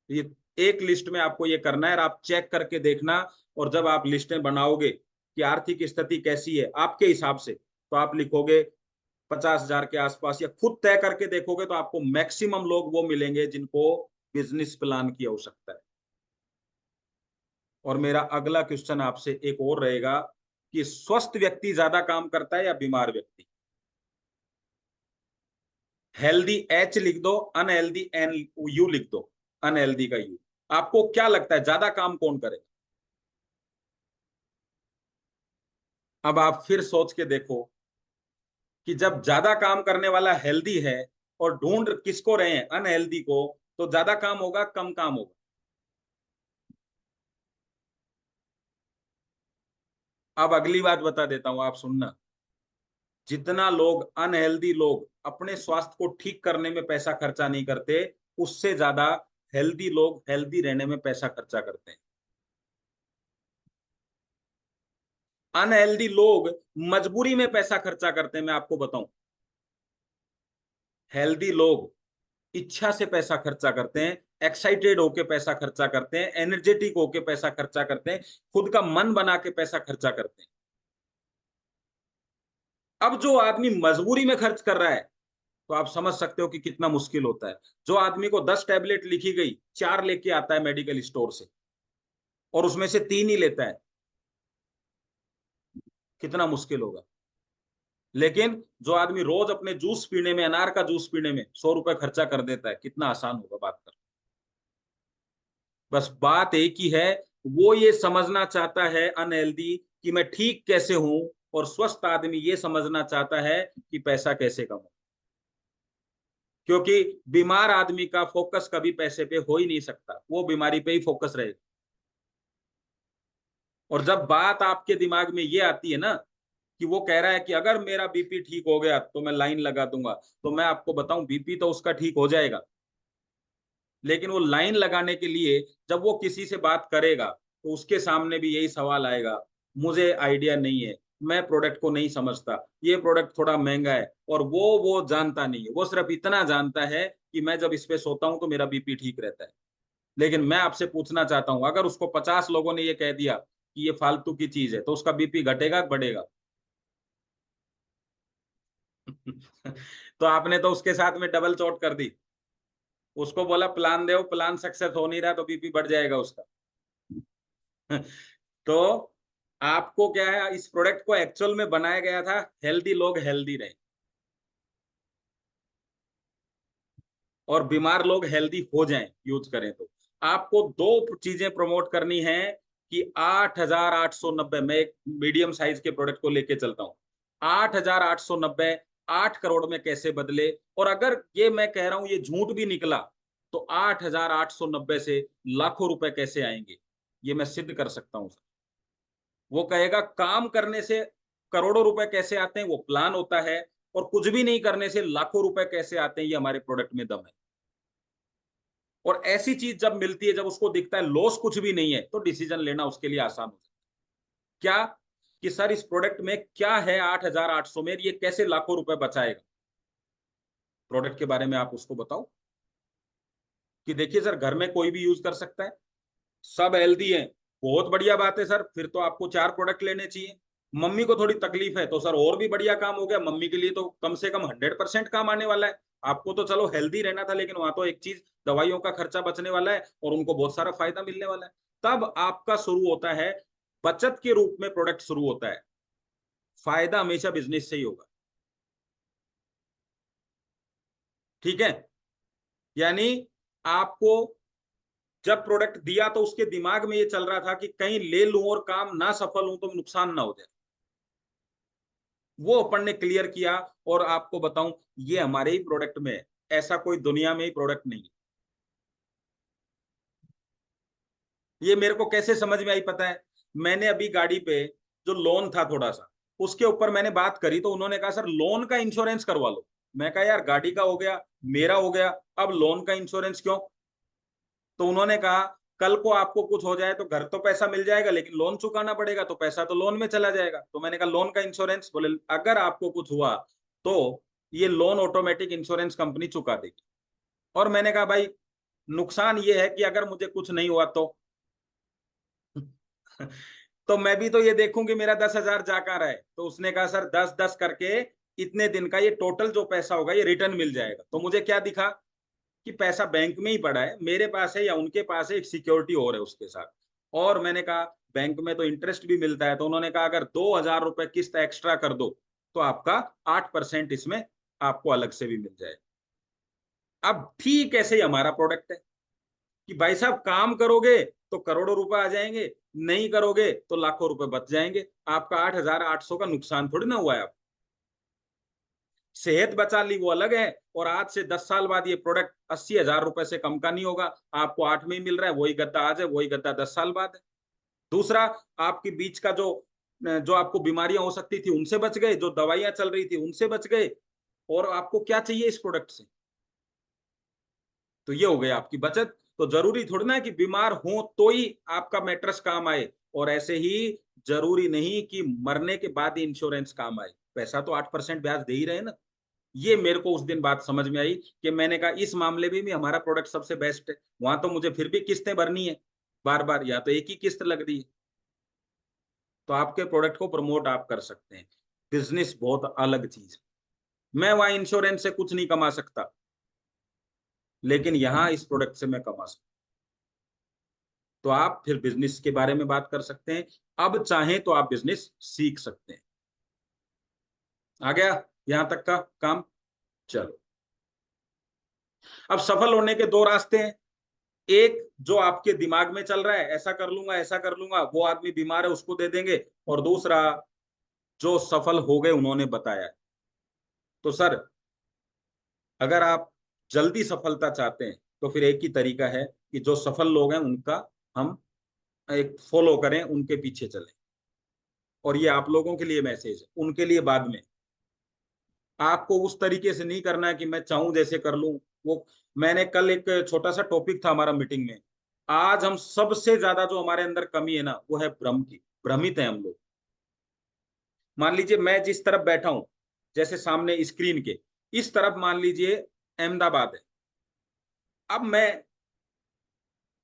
ये एक लिस्ट में आपको ये करना है और आप चेक करके देखना। और जब आप लिस्टें बनाओगे कि आर्थिक स्थिति कैसी है आपके हिसाब से, तो आप लिखोगे 50,000 के आसपास, या खुद तय करके देखोगे तो आपको मैक्सिमम लोग वो मिलेंगे जिनको बिजनेस प्लान की आवश्यकता है। और मेरा अगला क्वेश्चन आपसे एक और रहेगा कि स्वस्थ व्यक्ति ज्यादा काम करता है या बीमार व्यक्ति? हेल्दी एच लिख दो, अनहेल्दी एन यू लिख दो, अनहेल्दी का यू। आपको क्या लगता है ज्यादा काम कौन करेगा? अब आप फिर सोच के देखो कि जब ज्यादा काम करने वाला हेल्दी है और ढूंढ किसको रहे हैं, अनहेल्दी को, तो ज्यादा काम होगा कम काम होगा? अब अगली बात बता देता हूं, आप सुनना। जितना लोग अनहेल्दी लोग अपने स्वास्थ्य को ठीक करने में पैसा खर्चा नहीं करते, उससे ज्यादा हेल्दी लोग हेल्दी रहने में पैसा खर्चा करते हैं। अनहेल्दी लोग मजबूरी में पैसा खर्चा करते हैं, मैं आपको बताऊं। हेल्दी लोग इच्छा से पैसा खर्चा करते हैं, एक्साइटेड होके पैसा खर्चा करते हैं, एनर्जेटिक होके पैसा खर्चा करते हैं, खुद का मन बना के पैसा खर्चा करते हैं। अब जो आदमी मजबूरी में खर्च कर रहा है, तो आप समझ सकते हो कि कितना मुश्किल होता है। जो आदमी को 10 टैबलेट लिखी गई, 4 लेके आता है मेडिकल स्टोर से और उसमें से 3 ही लेता है, कितना मुश्किल होगा। लेकिन जो आदमी रोज अपने जूस पीने में, अनार का जूस पीने में 100 रुपए खर्चा कर देता है, कितना आसान होगा बात कर। बस बात एक ही है, वो ये समझना चाहता है अनहेल्दी कि मैं ठीक कैसे हूं, और स्वस्थ आदमी ये समझना चाहता है कि पैसा कैसे कमाऊं। क्योंकि बीमार आदमी का फोकस कभी पैसे पे हो ही नहीं सकता, वो बीमारी पे ही फोकस रहेगा। और जब बात आपके दिमाग में ये आती है ना कि वो कह रहा है कि अगर मेरा बीपी ठीक हो गया तो मैं लाइन लगा दूंगा, तो मैं आपको बताऊं, बीपी तो उसका ठीक हो जाएगा, लेकिन वो लाइन लगाने के लिए जब वो किसी से बात करेगा तो उसके सामने भी यही सवाल आएगा, मुझे आइडिया नहीं है, मैं प्रोडक्ट को नहीं समझता, ये प्रोडक्ट थोड़ा महंगा है, और वो जानता नहीं है, वो सिर्फ इतना जानता है कि मैं जब इस पे सोता हूं तो मेरा बीपी ठीक रहता है। लेकिन मैं आपसे पूछना चाहता हूं, अगर उसको 50 लोगों ने ये कह दिया कि ये फालतू की चीज है, तो उसका बीपी घटेगा बढ़ेगा? तो आपने तो उसके साथ में डबल चोट कर दी। उसको बोला प्लान दो, प्लान सक्सेस हो नहीं रहा, तो बीपी बढ़ जाएगा उसका। तो आपको क्या है, इस प्रोडक्ट को एक्चुअल में बनाया गया था हेल्दी लोग हेल्दी रहे और बीमार लोग हेल्दी हो जाएं, यूज करें। तो आपको दो चीजें प्रमोट करनी है कि 8,890, मैं एक मीडियम साइज के प्रोडक्ट को लेके चलता हूं, 8,890 8 करोड़ में कैसे बदले। और अगर ये मैं कह रहा हूं ये झूठ भी निकला, तो 8,890 से लाखों रुपए कैसे आएंगे, ये मैं सिद्ध कर सकता हूं। वो कहेगा काम करने से करोड़ों रुपए कैसे आते हैं, वो प्लान होता है, और कुछ भी नहीं करने से लाखों रुपए कैसे आते हैं, ये हमारे प्रोडक्ट में दम है। और ऐसी चीज जब मिलती है, जब उसको दिखता है लॉस कुछ भी नहीं है, तो डिसीजन लेना उसके लिए आसान हो जाता है। क्या कि सर इस प्रोडक्ट में क्या है 8,800 में, ये कैसे लाखों रुपए बचाएगा? प्रोडक्ट के बारे में आप उसको बताओ कि देखिए सर घर में कोई भी यूज कर सकता है, सब हेल्दी है, बहुत बढ़िया बात है सर, फिर तो आपको 4 प्रोडक्ट लेने चाहिए। मम्मी को थोड़ी तकलीफ है तो सर और भी बढ़िया काम हो गया, मम्मी के लिए तो कम से कम 100% काम आने वाला है। आपको तो चलो हेल्दी रहना था, लेकिन वहां तो एक चीज, दवाइयों का खर्चा बचने वाला है और उनको बहुत सारा फायदा मिलने वाला है। तब आपका शुरू होता है, बचत के रूप में प्रोडक्ट शुरू होता है। फायदा हमेशा बिजनेस से ही होगा, ठीक है? यानी आपको जब प्रोडक्ट दिया तो उसके दिमाग में ये चल रहा था कि कहीं ले लूं और काम ना सफल हूं तो नुकसान ना हो जाए, वो अपन ने क्लियर किया। और आपको बताऊं, ये हमारे ही प्रोडक्ट में है, ऐसा कोई दुनिया में ही प्रोडक्ट नहीं है। ये मेरे को कैसे समझ में आई पता है? मैंने अभी गाड़ी पे जो लोन था थोड़ा सा, उसके ऊपर मैंने बात करी, तो उन्होंने कहा सर लोन का इंश्योरेंस करवा लो। मैं कहा यार गाड़ी का हो गया, मेरा हो गया, अब लोन का इंश्योरेंस क्यों? तो उन्होंने कहा कल को आपको कुछ हो जाए तो घर तो पैसा मिल जाएगा, लेकिन लोन चुकाना पड़ेगा, तो पैसा तो लोन में चला जाएगा। तो मैंने कहा लोन का इंश्योरेंस? बोले अगर आपको कुछ हुआ तो ये लोन ऑटोमेटिक इंश्योरेंस कंपनी चुका देगी। और मैंने कहा भाई नुकसान ये है कि अगर मुझे कुछ नहीं हुआ तो तो मैं भी तो ये देखूं कि मेरा 10,000 जा कहाँ रहा है। तो उसने कहा सर 10-10 करके इतने दिन का ये टोटल जो पैसा होगा ये रिटर्न मिल जाएगा। तो मुझे क्या दिखा कि पैसा बैंक में ही पड़ा है, मेरे पास है या उनके पास है, एक सिक्योरिटी और है उसके साथ। और मैंने कहा बैंक में तो इंटरेस्ट भी मिलता है। तो उन्होंने कहा अगर 2,000 रुपए किस्त एक्स्ट्रा कर दो तो आपका 8% इसमें आपको अलग से भी मिल जाए। अब ठीक ऐसे ही हमारा प्रोडक्ट है कि भाई साहब काम करोगे तो करोड़ों रुपए आ जाएंगे, नहीं करोगे तो लाखों रुपए बच जाएंगे। आपका 8,800 का नुकसान थोड़ी ना हुआ है। सेहत बचा ली वो अलग है, और आज से 10 साल बाद ये प्रोडक्ट 80,000 रुपए से कम का नहीं होगा, आपको 8 में ही मिल रहा है, वही गद्दा आज है, वही गद्दा 10 साल बाद है। दूसरा, आपके बीच का जो जो आपको बीमारियां हो सकती थी उनसे बच गए, जो दवाइयां चल रही थी उनसे बच गए, और आपको क्या चाहिए इस प्रोडक्ट से? तो ये हो गई आपकी बचत। तो जरूरी थोड़ी ना है कि बीमार हो तो ही आपका मैट्रेस काम आए, और ऐसे ही जरूरी नहीं कि मरने के बाद ही इंश्योरेंस काम आए। पैसा तो 8% ब्याज दे ही रहे ना। ये मेरे को उस दिन बात समझ में आई कि मैंने कहा इस मामले में भी हमारा प्रोडक्ट सबसे बेस्ट है। वहां तो मुझे फिर भी किस्तें भरनी है बार बार, या तो एक ही किस्त लग रही है। तो आपके प्रोडक्ट को प्रमोट आप कर सकते हैं। बिजनेस बहुत अलग चीज है। मैं वहां इंश्योरेंस से कुछ नहीं कमा सकता, लेकिन यहां इस प्रोडक्ट से मैं कमा सकता। तो आप फिर बिजनेस के बारे में बात कर सकते हैं। अब चाहें तो आप बिजनेस सीख सकते हैं। आ गया यहां तक का काम? चलो, अब सफल होने के दो रास्ते हैं। एक जो आपके दिमाग में चल रहा है, ऐसा कर लूंगा ऐसा कर लूंगा, वो आदमी बीमार है उसको दे देंगे। और दूसरा, जो सफल हो गए उन्होंने बताया। तो सर, अगर आप जल्दी सफलता चाहते हैं तो फिर एक ही तरीका है कि जो सफल लोग हैं उनका हम एक फॉलो करें, उनके पीछे चलें। और ये आप लोगों के लिए मैसेज है, उनके लिए बाद में। आपको उस तरीके से नहीं करना है कि मैं चाहूं जैसे कर लूं। वो मैंने कल एक छोटा सा टॉपिक था हमारा मीटिंग में। आज हम सबसे ज्यादा जो हमारे अंदर कमी है ना, वो है भ्रम की। भ्रमित है हम लोग। मान लीजिए मैं जिस तरफ बैठा हूं, जैसे सामने स्क्रीन के इस तरफ मान लीजिए अहमदाबाद है। अब मैं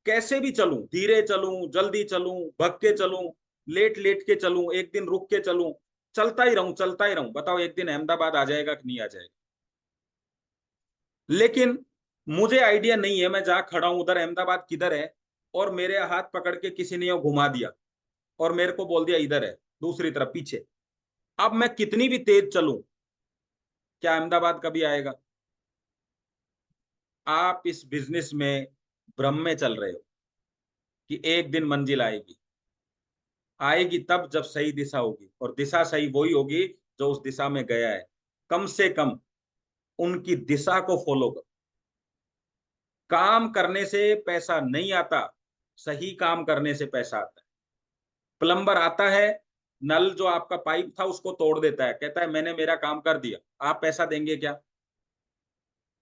कैसे भी चलूं, धीरे चलूं, जल्दी चलूं, भग के चलूं, लेट लेट के चलूं, एक दिन रुक के चलूं, चलता ही रहूं चलता ही रहूं, बताओ एक दिन अहमदाबाद आ जाएगा कि नहीं आ जाएगा? लेकिन मुझे आइडिया नहीं है मैं जहां खड़ा हूं उधर अहमदाबाद किधर है, और मेरे हाथ पकड़ के किसी ने घुमा दिया और मेरे को बोल दिया इधर है, दूसरी तरफ पीछे। अब मैं कितनी भी तेज चलूं, क्या अहमदाबाद कभी आएगा? आप इस बिजनेस में भ्रम में चल रहे हो कि एक दिन मंजिल आएगी। आएगी तब जब सही दिशा होगी, और दिशा सही वही होगी जो उस दिशा में गया है। कम से कम उनकी दिशा को फॉलो करो। काम करने से पैसा नहीं आता, सही काम करने से पैसा आता है। प्लम्बर आता है, नल जो आपका पाइप था उसको तोड़ देता है, कहता है मैंने मेरा काम कर दिया, आप पैसा देंगे क्या?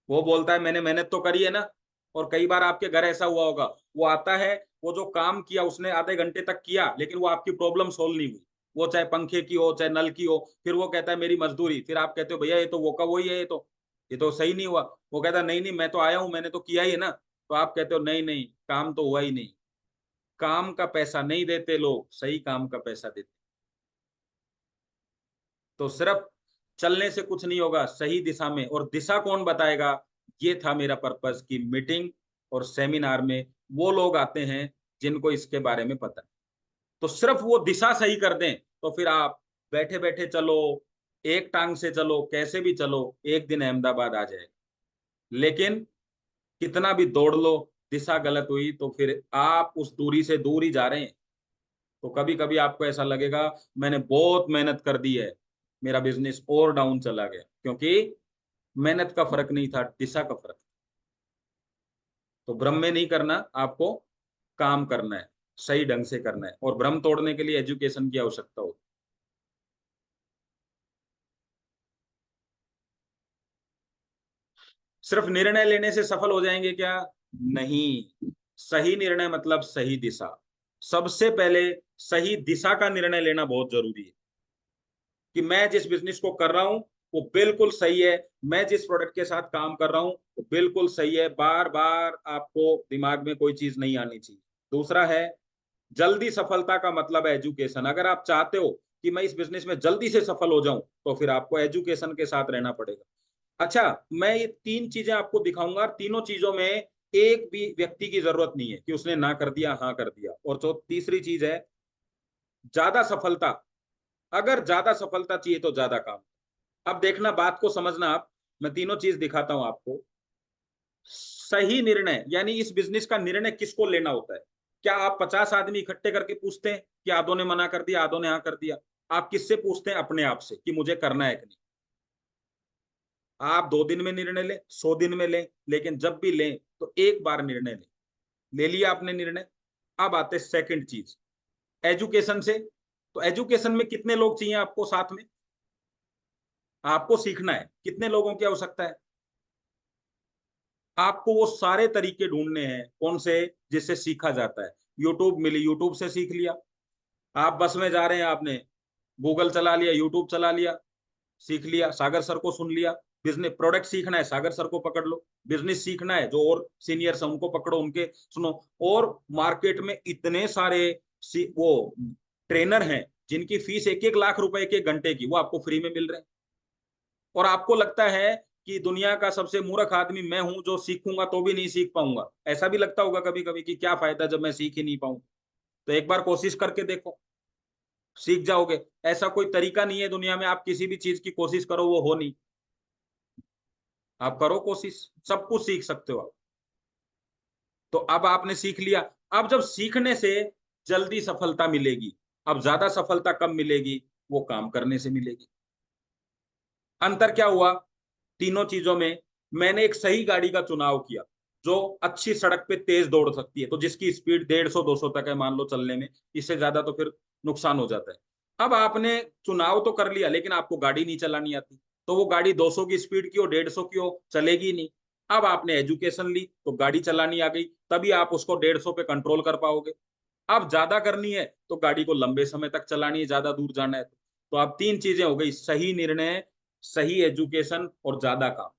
वो बोलता है मैंने मेहनत तो करी है ना। और कई बार आपके घर ऐसा हुआ होगा, वो आता है, वो जो काम किया उसने आधे घंटे तक किया, लेकिन वो आपकी प्रॉब्लम सोल्व नहीं हुई। वो चाहे पंखे की हो चाहे नल की हो, फिर वो कहता है मेरी मजदूरी। फिर आप कहते हो भैया ये तो वो का वही है, ये तो सही नहीं हुआ। वो कहता है नहीं नहीं, मैं तो आया हूं, मैंने तो किया ही है ना। तो आप कहते हो नहीं नहीं, काम तो हुआ ही नहीं। काम का पैसा नहीं देते लोग, सही काम का पैसा देते। तो सिर्फ चलने से कुछ नहीं होगा, सही दिशा में। और दिशा कौन बताएगा? ये था मेरा पर्पस कि मीटिंग और सेमिनार में वो लोग आते हैं जिनको इसके बारे में पता है। तो सिर्फ वो दिशा सही कर दें तो फिर आप बैठे बैठे चलो, एक टांग से चलो, कैसे भी चलो, एक दिन अहमदाबाद आ जाए। लेकिन कितना भी दौड़ लो, दिशा गलत हुई तो फिर आप उस दूरी से दूर ही जा रहे हैं। तो कभी कभी आपको ऐसा लगेगा मैंने बहुत मेहनत कर दी है, मेरा बिजनेस और डाउन चला गया, क्योंकि मेहनत का फर्क नहीं था, दिशा का फर्क। तो भ्रम में नहीं करना, आपको काम करना है, सही ढंग से करना है। और भ्रम तोड़ने के लिए एजुकेशन की आवश्यकता होती है। सिर्फ निर्णय लेने से सफल हो जाएंगे क्या? नहीं। सही निर्णय मतलब सही दिशा। सबसे पहले सही दिशा का निर्णय लेना बहुत जरूरी है कि मैं जिस बिजनेस को कर रहा हूं वो बिल्कुल सही है, मैं जिस प्रोडक्ट के साथ काम कर रहा हूं वो बिल्कुल सही है। बार बार आपको दिमाग में कोई चीज नहीं आनी चाहिए। दूसरा है, जल्दी सफलता का मतलब है एजुकेशन। अगर आप चाहते हो कि मैं इस बिजनेस में जल्दी से सफल हो जाऊं तो फिर आपको एजुकेशन के साथ रहना पड़ेगा। अच्छा, मैं ये 3 चीजें आपको दिखाऊंगा, तीनों चीजों में एक भी व्यक्ति की जरूरत नहीं है कि उसने ना कर दिया हाँ कर दिया। और जो तीसरी चीज है, ज्यादा सफलता, अगर ज्यादा सफलता चाहिए तो ज्यादा काम। अब देखना, बात को समझना आप। मैं तीनों चीज दिखाता हूं आपको। सही निर्णय यानी इस बिजनेस का निर्णय किसको लेना होता है? क्या आप 50 आदमी इकट्ठे करके पूछते हैं कि आधों ने मना कर दिया आधों ने हाँ कर दिया? आप किससे पूछते हैं? अपने आप से कि मुझे करना है कि नहीं। आप 2 दिन में निर्णय लें, 100 दिन में लें, लेकिन जब भी लें तो एक बार निर्णय लें। ले लिया आपने निर्णय। अब आते सेकंड चीज, एजुकेशन से। तो एजुकेशन में कितने लोग चाहिए आपको साथ में? आपको सीखना है, कितने लोगों की आवश्यकता है? आपको वो सारे तरीके ढूंढने हैं, कौन से, जिससे सीखा जाता है। यूट्यूब मिली, यूट्यूब से सीख लिया। आप बस में जा रहे हैं, आपने गूगल चला लिया, यूट्यूब चला लिया, सीख लिया, सागर सर को सुन लिया। बिजनेस प्रोडक्ट सीखना है, सागर सर को पकड़ लो। बिजनेस सीखना है, जो और सीनियर्स हैं उनको पकड़ो, उनके सुनो। और मार्केट में इतने सारे वो ट्रेनर हैं जिनकी फीस 1-1 लाख रुपए 1-1 घंटे की, वो आपको फ्री में मिल रहे हैं। और आपको लगता है कि दुनिया का सबसे मूर्ख आदमी मैं हूं, जो सीखूंगा तो भी नहीं सीख पाऊंगा। ऐसा भी लगता होगा कभी कभी कि क्या फायदा जब मैं सीख ही नहीं पाऊं। तो एक बार कोशिश करके देखो, सीख जाओगे। ऐसा कोई तरीका नहीं है दुनिया में, आप किसी भी चीज की कोशिश करो वो हो नहीं। आप करो कोशिश, सब कुछ सीख सकते हो आप। तो अब आपने सीख लिया। अब जब सीखने से जल्दी सफलता मिलेगी, अब ज्यादा सफलता कब मिलेगी? वो काम करने से मिलेगी। अंतर क्या हुआ तीनों चीजों में? मैंने एक सही गाड़ी का चुनाव किया जो अच्छी सड़क पे तेज दौड़ सकती है, तो जिसकी स्पीड 150-200 तक है मान लो चलने में, इससे ज्यादा तो फिर नुकसान हो जाता है। अब आपने चुनाव तो कर लिया, लेकिन आपको गाड़ी नहीं चलानी आती, तो वो गाड़ी 200 की स्पीड की हो, 150 की हो, चलेगी नहीं। अब आपने एजुकेशन ली तो गाड़ी चलानी आ गई, तभी आप उसको 150 पे कंट्रोल कर पाओगे। अब ज्यादा करनी है तो गाड़ी को लंबे समय तक चलानी है, ज्यादा दूर जाना है तो आप 3 चीजें हो गई, सही निर्णय, सही एजुकेशन और ज्यादा काम।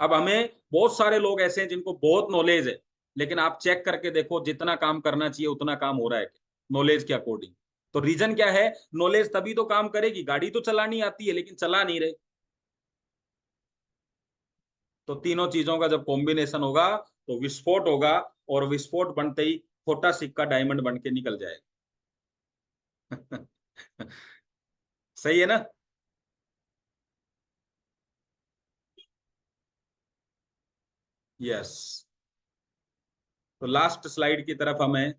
अब हमें बहुत सारे लोग ऐसे हैं जिनको बहुत नॉलेज है, लेकिन आप चेक करके देखो जितना काम करना चाहिए उतना काम हो रहा है नॉलेज के अकॉर्डिंग? तो रीजन क्या है? नॉलेज तभी तो काम करेगी, गाड़ी तो चलानी आती है लेकिन चला नहीं रहे। तो तीनों चीजों का जब कॉम्बिनेशन होगा तो विस्फोट होगा, और विस्फोट बनते ही छोटा सिक्का डायमंड बन के निकल जाएगा। सही है ना? यस। तो लास्ट स्लाइड की तरफ हमें,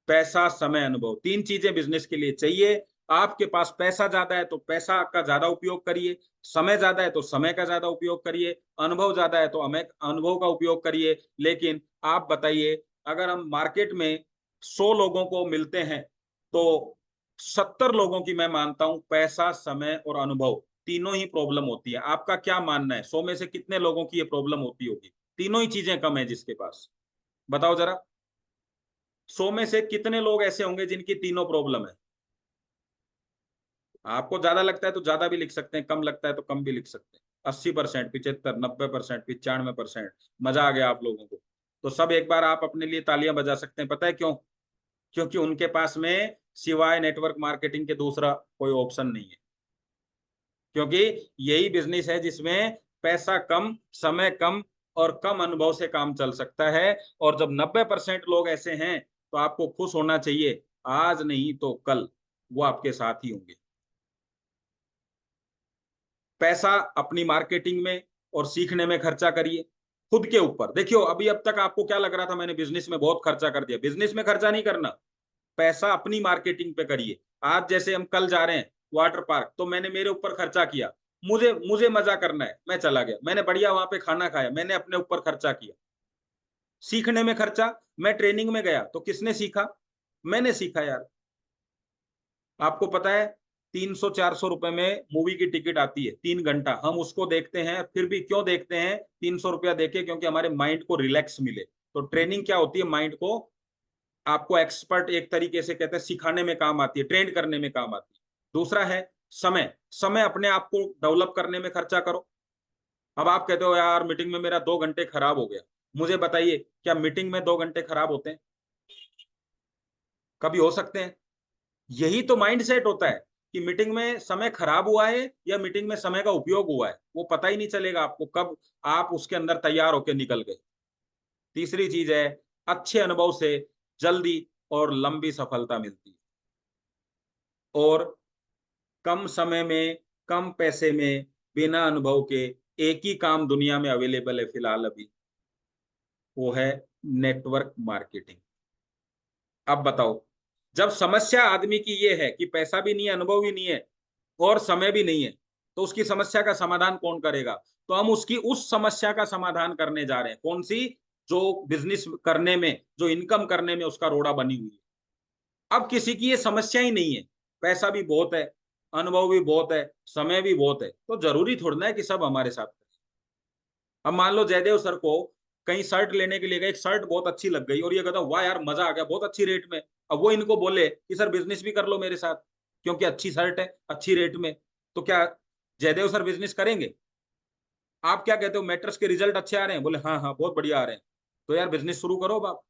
पैसा, समय, अनुभव, 3 चीजें बिजनेस के लिए चाहिए। आपके पास पैसा ज्यादा है तो पैसा का ज्यादा उपयोग करिए, समय ज्यादा है तो समय का ज्यादा उपयोग करिए, अनुभव ज्यादा है तो हमें अनुभव का उपयोग करिए। लेकिन आप बताइए, अगर हम मार्केट में 100 लोगों को मिलते हैं तो 70 लोगों की मैं मानता हूं पैसा, समय और अनुभव तीनों ही प्रॉब्लम होती है। आपका क्या मानना है, 100 में से कितने लोगों की ये प्रॉब्लम होती होगी? तीनों ही चीजें कम है जिसके पास, बताओ जरा। 100 में से कितने लोग ऐसे होंगे जिनकी तीनों प्रॉब्लम है? आपको ज्यादा लगता है तो ज्यादा भी लिख सकते हैं, कम लगता है तो कम भी लिख सकते हैं। 80%, 75, 90%, 95%। मजा आ गया आप लोगों को? तो सब एक बार आप अपने लिए तालियां बजा सकते हैं। पता है क्यों? क्योंकि उनके पास में सिवाय नेटवर्क मार्केटिंग के दूसरा कोई ऑप्शन नहीं है। क्योंकि यही बिजनेस है जिसमें पैसा कम, समय कम और कम अनुभव से काम चल सकता है। और जब 90% लोग ऐसे हैं तो आपको खुश होना चाहिए, आज नहीं तो कल वो आपके साथ ही होंगे। पैसा अपनी मार्केटिंग में और सीखने में खर्चा करिए, खुद के ऊपर। देखियो, अभी अब तक आपको क्या लग रहा था मैंने बिजनेस में बहुत खर्चा कर दिया? बिजनेस में खर्चा नहीं करना, पैसा अपनी मार्केटिंग पे करिए। आज जैसे हम कल जा रहे हैं वाटर पार्क, तो मैंने मेरे ऊपर खर्चा किया, मुझे मुझे मजा करना है, मैं चला गया, मैंने बढ़िया वहां पे खाना खाया, मैंने अपने ऊपर खर्चा किया। सीखने में खर्चा, मैं ट्रेनिंग में गया तो किसने सीखा? मैंने सीखा यार। आपको पता है 300-400 रुपए में मूवी की टिकट आती है, 3 घंटा, हम उसको देखते हैं। फिर भी क्यों देखते हैं 300 रुपया देके? क्योंकि हमारे माइंड को रिलैक्स मिले। तो ट्रेनिंग क्या होती है? माइंड को, आपको एक्सपर्ट एक तरीके से कहते हैं, सिखाने में काम आती है, ट्रेन करने में काम आती है। दूसरा है समय, समय अपने आप को डेवलप करने में खर्चा करो। अब आप कहते हो यार मीटिंग में मेरा 2 घंटे खराब हो गया, मुझे बताइए क्या मीटिंग में 2 घंटे खराब होते हैं? कभी हो सकते हैं? यही तो माइंड सेट होता है कि मीटिंग में समय खराब हुआ है या मीटिंग में समय का उपयोग हुआ है, वो पता ही नहीं चलेगा आपको कब आप उसके अंदर तैयार होकर निकल गए। तीसरी चीज है, अच्छे अनुभव से जल्दी और लंबी सफलता मिलती है। और कम समय में, कम पैसे में, बिना अनुभव के एक ही काम दुनिया में अवेलेबल है फिलहाल अभी, वो है नेटवर्क मार्केटिंग। अब बताओ, जब समस्या आदमी की ये है कि पैसा भी नहीं है, अनुभव भी नहीं है और समय भी नहीं है, तो उसकी समस्या का समाधान कौन करेगा? तो हम उसकी उस समस्या का समाधान करने जा रहे हैं। कौन सी? जो बिजनेस करने में, जो इनकम करने में उसका रोड़ा बनी हुई है। अब किसी की ये समस्या ही नहीं है, पैसा भी बहुत है, अनुभव भी बहुत है, समय भी बहुत है, तो जरूरी थोड़ा ना है कि सब हमारे साथ करें। अब मान लो जयदेव सर को कहीं शर्ट लेने के लिए गए, एक शर्ट बहुत अच्छी लग गई और ये कहता वाह यार मजा आ गया, बहुत अच्छी रेट में। अब वो इनको बोले कि सर बिजनेस भी कर लो मेरे साथ, क्योंकि अच्छी शर्ट है, अच्छी रेट में, तो क्या जयदेव सर बिजनेस करेंगे? आप क्या कहते हो, मैट्रेस के रिजल्ट अच्छे आ रहे हैं? बोले हाँ हाँ बहुत बढ़िया आ रहे हैं। तो यार बिजनेस शुरू करो बाप।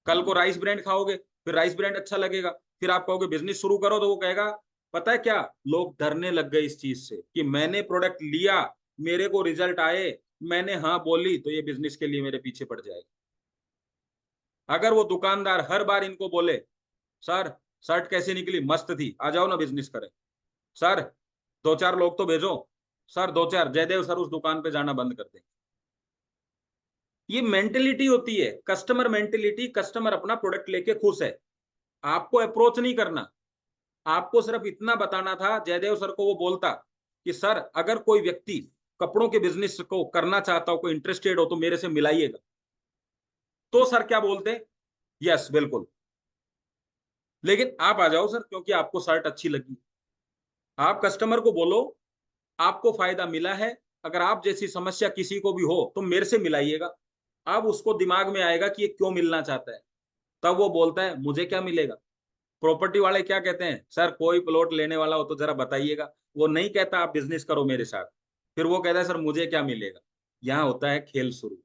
कल को राइस ब्रांड खाओगे, फिर राइस ब्रांड अच्छा लगेगा, फिर आप कहोगे बिजनेस शुरू करो, तो वो कहेगा पता है क्या, लोग डरने लग गए इस चीज से कि मैंने प्रोडक्ट लिया, मेरे को रिजल्ट आए, मैंने हाँ बोली, तो ये बिजनेस के लिए मेरे पीछे पड़ जाएगा। अगर वो दुकानदार हर बार इनको बोले सर शर्ट कैसी निकली, मस्त थी, आ जाओ ना बिजनेस करें, सर दो चार लोग तो भेजो, सर दो चार, जयदेव सर उस दुकान पे जाना बंद कर देंगे। ये मेंटेलिटी होती है, कस्टमर मेंटेलिटी। कस्टमर अपना प्रोडक्ट लेके खुश है, आपको अप्रोच नहीं करना। आपको सिर्फ इतना बताना था, जयदेव सर को वो बोलता कि सर अगर कोई व्यक्ति कपड़ों के बिजनेस को करना चाहता हो, कोई इंटरेस्टेड हो, तो मेरे से मिलाइएगा। तो सर क्या बोलते? यस बिल्कुल, लेकिन आप आ जाओ सर क्योंकि आपको शर्ट अच्छी लगी। आप कस्टमर को बोलो आपको फायदा मिला है, अगर आप जैसी समस्या किसी को भी हो तो मेरे से मिलाइएगा। अब उसको दिमाग में आएगा कि ये क्यों मिलना चाहता है, तब वो बोलता है मुझे क्या मिलेगा। प्रॉपर्टी वाले क्या कहते हैं, सर कोई प्लॉट लेने वाला हो तो जरा बताइएगा। वो नहीं कहता आप बिजनेस करो मेरे साथ, फिर वो कहता है सर मुझे क्या मिलेगा। यहाँ होता है खेल शुरू।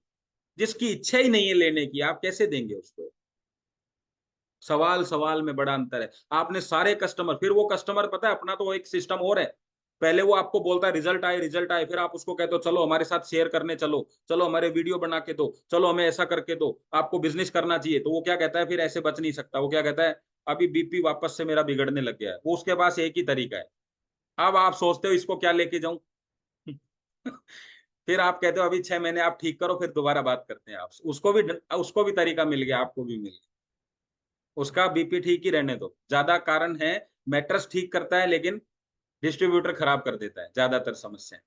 जिसकी इच्छा ही नहीं है लेने की, आप कैसे देंगे उसको? सवाल सवाल में बड़ा अंतर है। आपने सारे कस्टमर, फिर वो कस्टमर पता है अपना तो एक सिस्टम और है। पहले वो आपको बोलता है रिजल्ट आए रिजल्ट आए, फिर आप उसको कहते हो चलो हमारे साथ शेयर करने चलो, चलो हमारे वीडियो बना के दो, चलो हमें ऐसा करके दो, आपको बिजनेस करना चाहिए। तो वो क्या कहता है, फिर ऐसे बच नहीं सकता। वो क्या कहता है, अभी बीपी वापस से मेरा बिगड़ने लग गया है। वो उसके पास एक ही तरीका है। अब आप सोचते हो इसको क्या लेके जाऊं? फिर आप कहते हो अभी 6 महीने आप ठीक करो, फिर दोबारा बात करते हैं। आप उसको भी तरीका मिल गया, आपको भी मिल गया। उसका बीपी ठीक ही रहने दो, ज्यादा कारण है। मैट्रेस ठीक करता है लेकिन डिस्ट्रीब्यूटर खराब कर देता है ज्यादातर समस्या।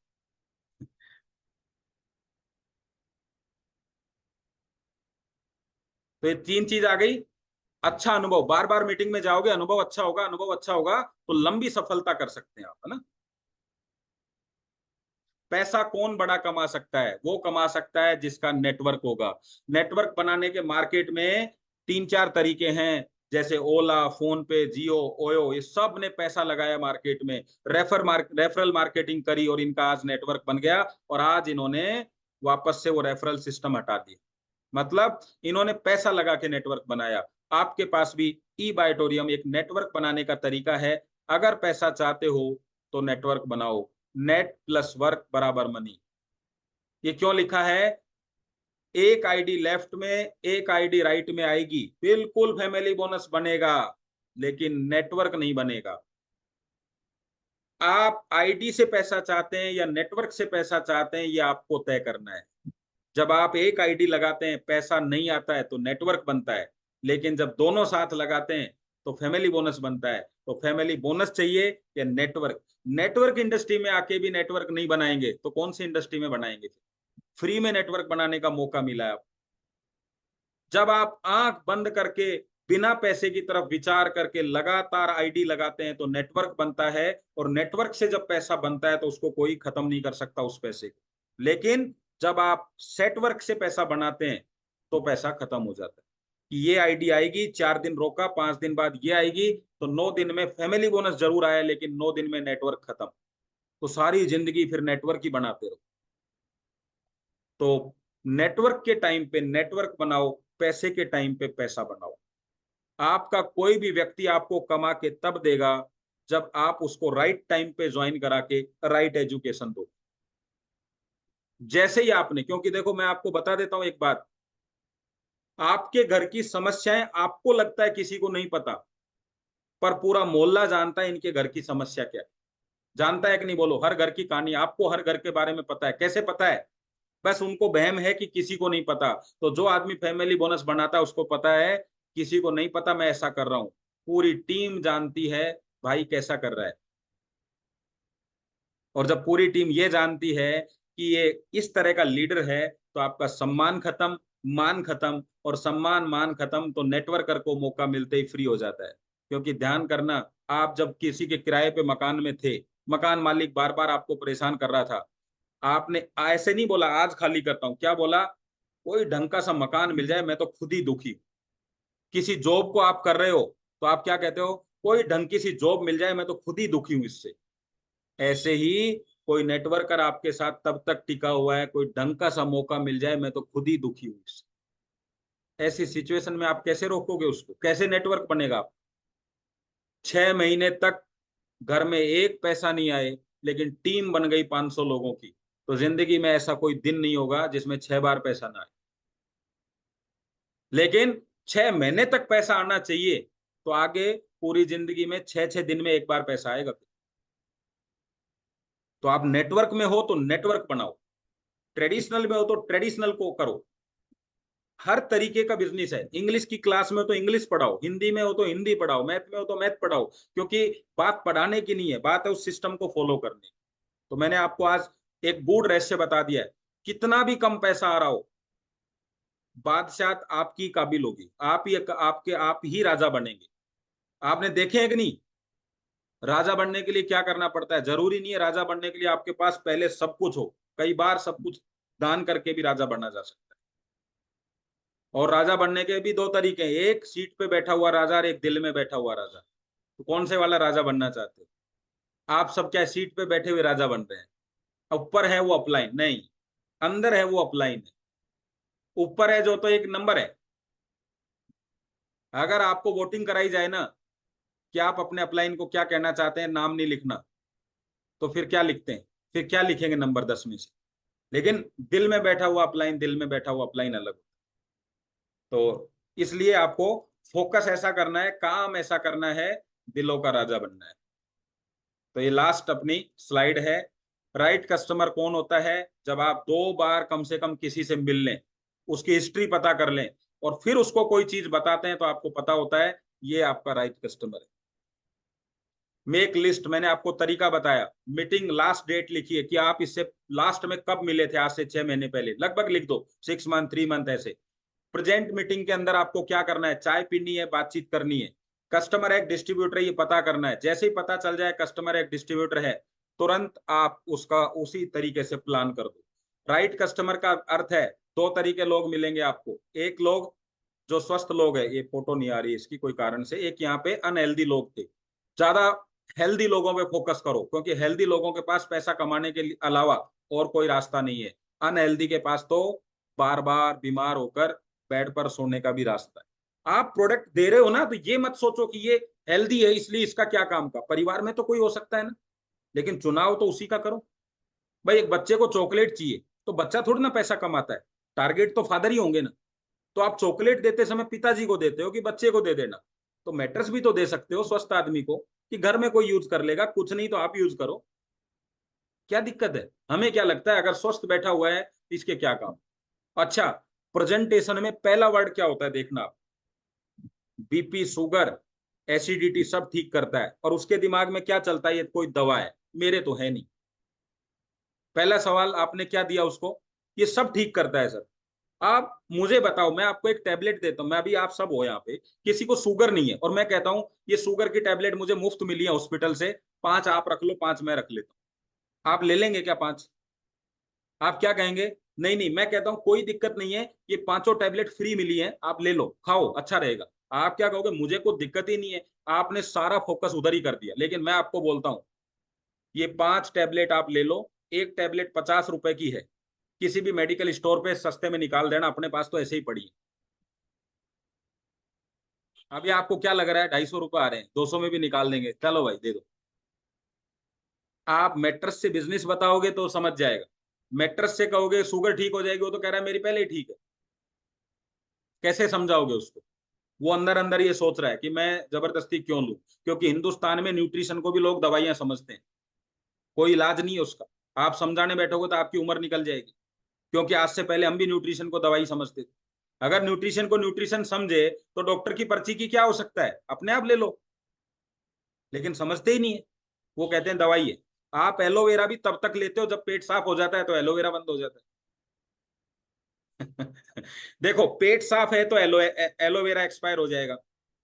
तो ये 3 चीज आ गई। अच्छा अनुभव, बार बार मीटिंग में जाओगे, अनुभव अच्छा होगा, अनुभव अच्छा होगा तो लंबी सफलता कर सकते हैं आप, है ना। पैसा कौन बड़ा कमा सकता है? वो कमा सकता है जिसका नेटवर्क होगा। नेटवर्क बनाने के मार्केट में 3-4 तरीके हैं, जैसे ओला, फोन पे, जियो, ओयो, ये सब ने पैसा लगाया मार्केट में। रेफरल मार्केटिंग करी और इनका आज नेटवर्क बन गया। और आज इन्होंने वापस से वो रेफरल सिस्टम हटा दिया। मतलब इन्होंने पैसा लगा के नेटवर्क बनाया। आपके पास भी ई बायोटोरियम एक नेटवर्क बनाने का तरीका है। अगर पैसा चाहते हो तो नेटवर्क बनाओ। नेट प्लस वर्क बराबर मनी। ये क्यों लिखा है? एक आईडी लेफ्ट में, एक आईडी राइट में आएगी, बिल्कुल फैमिली बोनस बनेगा, लेकिन नेटवर्क नहीं बनेगा। आप आईडी से पैसा चाहते हैं या नेटवर्क से पैसा चाहते हैं, ये आपको तय करना है। जब आप एक आईडी लगाते हैं पैसा नहीं आता है तो नेटवर्क बनता है, लेकिन जब दोनों साथ लगाते हैं तो फैमिली बोनस बनता है। तो फैमिली बोनस चाहिए या नेटवर्क? नेटवर्क इंडस्ट्री में आके भी नेटवर्क नहीं बनाएंगे तो कौन सी इंडस्ट्री में बनाएंगे? फ्री में नेटवर्क बनाने का मौका मिला है। जब आप आंख बंद करके बिना पैसे की तरफ विचार करके लगातार आईडी लगाते हैं तो नेटवर्क बनता है। और नेटवर्क से जब पैसा बनता है तो उसको कोई खत्म नहीं कर सकता उस पैसे को। लेकिन जब आप सेटवर्क से पैसा बनाते हैं तो पैसा खत्म हो जाता है कि ये आईडी आएगी, 4 दिन रोका, 5 दिन बाद ये आएगी, तो 9 दिन में फैमिली बोनस जरूर आया लेकिन 9 दिन में नेटवर्क खत्म। तो सारी जिंदगी फिर नेटवर्क ही बनाते रहो। तो नेटवर्क के टाइम पे नेटवर्क बनाओ, पैसे के टाइम पे पैसा बनाओ। आपका कोई भी व्यक्ति आपको कमा के तब देगा जब आप उसको राइट टाइम पे ज्वाइन करा के राइट एजुकेशन दो। जैसे ही आपने, क्योंकि देखो मैं आपको बता देता हूं एक बात, आपके घर की समस्याएं आपको लगता है किसी को नहीं पता, पर पूरा मोहल्ला जानता है इनके घर की समस्या क्या है। जानता है कि नहीं बोलो? हर घर की कहानी आपको, हर घर के बारे में पता है। कैसे पता है? बस उनको वहम है कि किसी को नहीं पता। तो जो आदमी फैमिली बोनस बनाता है उसको पता है किसी को नहीं पता मैं ऐसा कर रहा हूं, पूरी टीम जानती है भाई कैसा कर रहा है। और जब पूरी टीम ये जानती है कि ये इस तरह का लीडर है, तो आपका सम्मान खत्म, मान खत्म, और सम्मान मान खत्म तो नेटवर्कर को मौका मिलते ही फ्री हो जाता है। क्योंकि ध्यान करना, आप जब किसी के किराए पे मकान में थे, मकान मालिक बार बार आपको परेशान कर रहा था, आपने ऐसे नहीं बोला आज खाली करता हूं, क्या बोला, कोई ढंग का सा मकान मिल जाए, मैं तो खुद ही दुखी हूं। किसी जॉब को आप कर रहे हो तो आप क्या कहते हो, कोई ढंग की सी जॉब मिल जाए, मैं तो खुद ही दुखी हूं इससे। ऐसे ही कोई नेटवर्कर आपके साथ तब तक टिका हुआ है, कोई ढंग का सा मौका मिल जाए, मैं तो खुद ही दुखी हूं इससे। ऐसी सिचुएशन में आप कैसे रोकोगे उसको, कैसे नेटवर्क बनेगा आप? 6 महीने तक घर में एक पैसा नहीं आए, लेकिन टीम बन गई 500 लोगों की, तो जिंदगी में ऐसा कोई दिन नहीं होगा जिसमें 6 बार पैसा ना आए। लेकिन 6 महीने तक पैसा आना चाहिए, तो आगे पूरी जिंदगी में 6 6 दिन में एक बार पैसा आएगा। तो आप नेटवर्क में हो तो नेटवर्क बनाओ, ट्रेडिशनल में हो तो ट्रेडिशनल को करो। हर तरीके का बिजनेस है। इंग्लिश की क्लास में हो तो इंग्लिश पढ़ाओ, हिंदी में हो तो हिंदी पढ़ाओ, मैथ में हो तो मैथ पढ़ाओ, क्योंकि बात पढ़ाने की नहीं है, बात है उस सिस्टम को फॉलो करने। तो मैंने आपको आज एक गूढ़ रहस्य बता दिया है, कितना भी कम पैसा आ रहा हो, बादशाह आपकी काबिल होगी, आप ही राजा बनेंगे। आपने देखे हैं कि नहीं, राजा बनने के लिए क्या करना पड़ता है? जरूरी नहीं है राजा बनने के लिए आपके पास पहले सब कुछ हो, कई बार सब कुछ दान करके भी राजा बनना जा सकता है। और राजा बनने के भी दो तरीके हैं, एक सीट पे बैठा हुआ राजा और एक दिल में बैठा हुआ राजा। तो कौन से वाला राजा बनना चाहते हो? आप सब क्या सीट पे बैठे हुए राजा बन रहे हैं? ऊपर है वो अपलाइन नहीं, अंदर है वो अपलाइन है। ऊपर है जो तो एक नंबर है। अगर आपको वोटिंग कराई जाए ना कि आप अपने अपलाइन को क्या कहना चाहते हैं, नाम नहीं लिखना, तो फिर क्या लिखते हैं? फिर क्या लिखेंगे नंबर 10 में से? लेकिन दिल में बैठा हुआ अपलाइन, दिल में बैठा हुआ अपलाइन अलग। तो इसलिए आपको फोकस ऐसा करना है, काम ऐसा करना है, दिलों का राजा बनना है। तो ये लास्ट अपनी स्लाइड है। राइट कस्टमर कौन होता है? जब आप 2 बार कम से कम किसी से मिल लें, उसकी हिस्ट्री पता कर लें, और फिर उसको कोई चीज बताते हैं, तो आपको पता होता है ये आपका राइट कस्टमर है। मेक लिस्ट, मैंने आपको तरीका बताया। मीटिंग लास्ट डेट लिखिए कि आप इससे लास्ट में कब मिले थे, आज से 6 महीने पहले, लगभग लिख दो, 6 मंथ 3 मंथ ऐसे। प्रेजेंट मीटिंग के अंदर आपको क्या करना है? चाय पीनी है, बातचीत करनी है। कस्टमर एक डिस्ट्रीब्यूटर है, ये पता करना है। जैसे ही पता चल जाए कस्टमर एक डिस्ट्रीब्यूटर है, तुरंत आप उसका उसी तरीके से प्लान कर दो। राइट कस्टमर का अर्थ है 2 तरीके लोग मिलेंगे आपको। एक लोग जो स्वस्थ लोग है, ये फोटो नहीं आ रही है इसकी कोई कारण से, एक यहाँ पे अनहेल्दी लोग थे। ज्यादा हेल्दी लोगों पे फोकस करो, क्योंकि हेल्दी लोगों के पास पैसा कमाने के अलावा और कोई रास्ता नहीं है। अनहेल्दी के पास तो बार बार बीमार होकर बेड पर सोने का भी रास्ता है। आप प्रोडक्ट दे रहे हो ना, तो ये मत सोचो कि ये हेल्दी है इसलिए इसका क्या काम का, परिवार में तो कोई हो सकता है ना, लेकिन चुनाव तो उसी का करो। भाई एक बच्चे को चॉकलेट चाहिए, तो बच्चा थोड़ी ना पैसा कमाता है, टारगेट तो फादर ही होंगे ना। तो आप चॉकलेट देते समय पिताजी को देते हो कि बच्चे को दे देना? तो मैट्रेस भी तो दे सकते हो स्वस्थ आदमी को, कि घर में कोई यूज कर लेगा, कुछ नहीं तो आप यूज करो, क्या दिक्कत है? हमें क्या लगता है अगर स्वस्थ बैठा हुआ है तो इसके क्या काम? अच्छा, प्रेजेंटेशन में पहला वर्ड क्या होता है देखना आप, बीपी, शुगर, एसिडिटी सब ठीक करता है, और उसके दिमाग में क्या चलता है? ये कोई दवा है, मेरे तो है नहीं। पहला सवाल आपने क्या दिया उसको? ये सब ठीक करता है सर। आप मुझे बताओ, मैं आपको एक टैबलेट देता हूं, मैं अभी आप सब हो यहाँ पे, किसी को शुगर नहीं है, और मैं कहता हूं ये शुगर की टैबलेट मुझे मुफ्त मिली है हॉस्पिटल से, 5 आप रख लो, 5 मैं रख लेता हूँ। आप ले लेंगे क्या 5? आप क्या कहेंगे? नहीं नहीं, मैं कहता हूं कोई दिक्कत नहीं है, ये 5 टैबलेट फ्री मिली है, आप ले लो, खाओ, अच्छा रहेगा। आप क्या कहोगे? मुझे कोई दिक्कत ही नहीं है। आपने सारा फोकस उधर ही कर दिया। लेकिन मैं आपको बोलता हूं, ये 5 टैबलेट आप ले लो, एक टैबलेट 50 रुपए की है, किसी भी मेडिकल स्टोर पे सस्ते में निकाल देना, अपने पास तो ऐसे ही पड़ी है। अभी आपको क्या लग रहा है 250 रुपए आ रहे हैं, 200 में भी निकाल देंगे, चलो भाई दे दो। आप मेट्रस से बिजनेस बताओगे तो समझ जाएगा, मेट्रस से कहोगे शुगर ठीक हो जाएगी, वो तो कह रहा है मेरी पहले ही ठीक है। कैसे समझाओगे उसको? वो अंदर अंदर ये सोच रहा है कि मैं जबरदस्ती क्यों लूं, क्योंकि हिंदुस्तान में न्यूट्रिशन को भी लोग दवाइयां समझते हैं, कोई इलाज नहीं है उसका। आप समझाने बैठोगे तो आपकी उम्र निकल जाएगी, क्योंकि आज से पहले हम भी न्यूट्रिशन को दवाई समझते थे। अगर न्यूट्रिशन को न्यूट्रिशन समझे तो डॉक्टर की पर्ची की क्या हो सकता है, अपने आप ले लो। लेकिन समझते ही नहीं है, वो कहते हैं दवाई है। आप एलोवेरा भी तब तक लेते हो जब पेट साफ हो जाता है तो एलोवेरा बंद हो जाता है। देखो, पेट साफ है तो एलोवेरा एक्सपायर हो जाएगा,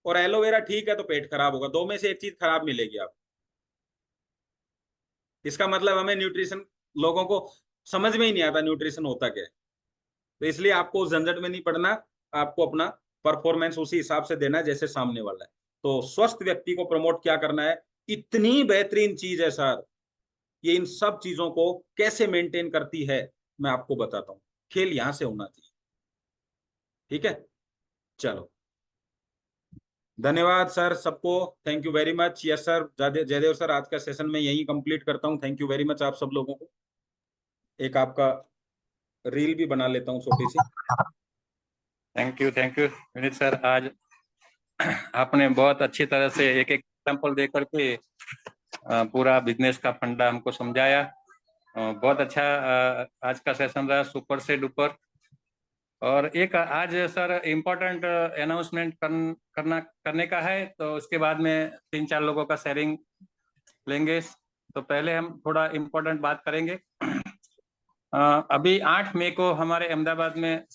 और एलोवेरा ठीक है तो पेट खराब होगा। दो में से एक चीज खराब मिलेगी आपको। इसका मतलब हमें न्यूट्रिशन, लोगों को समझ में ही नहीं आता न्यूट्रिशन होता क्या है। तो इसलिए आपको उस झंझट में नहीं पड़ना, आपको अपना परफॉर्मेंस उसी हिसाब से देना है जैसे सामने वाला है। तो स्वस्थ व्यक्ति को प्रमोट क्या करना है, इतनी बेहतरीन चीज है सर। ये इन सब चीजों को कैसे मेंटेन करती है मैं आपको बताता हूँ। खेल यहां से होना चाहिए। ठीक है, चलो, धन्यवाद सर सबको, thank you very much. Yes sir, Jaidev sir, आज का सेशन मैं यही कंप्लीट करता हूँ। थैंक यू वेरी मच आप सब लोगों को। एक आपका रील भी बना लेता हूँ छोटी सी। Thank you Vineet sir. आज आपने बहुत अच्छी तरह से एक एक एग्जाम्पल दे करके पूरा बिजनेस का फंडा हमको समझाया। बहुत अच्छा आज का सेशन रहा, सुपर से डुपर। और एक आज सर इम्पोर्टेंट अनाउंसमेंट करने का है, तो उसके बाद में 3-4 लोगों का शेयरिंग लेंगे। तो पहले हम थोड़ा इम्पोर्टेंट बात करेंगे। अभी 8 मई को हमारे अहमदाबाद में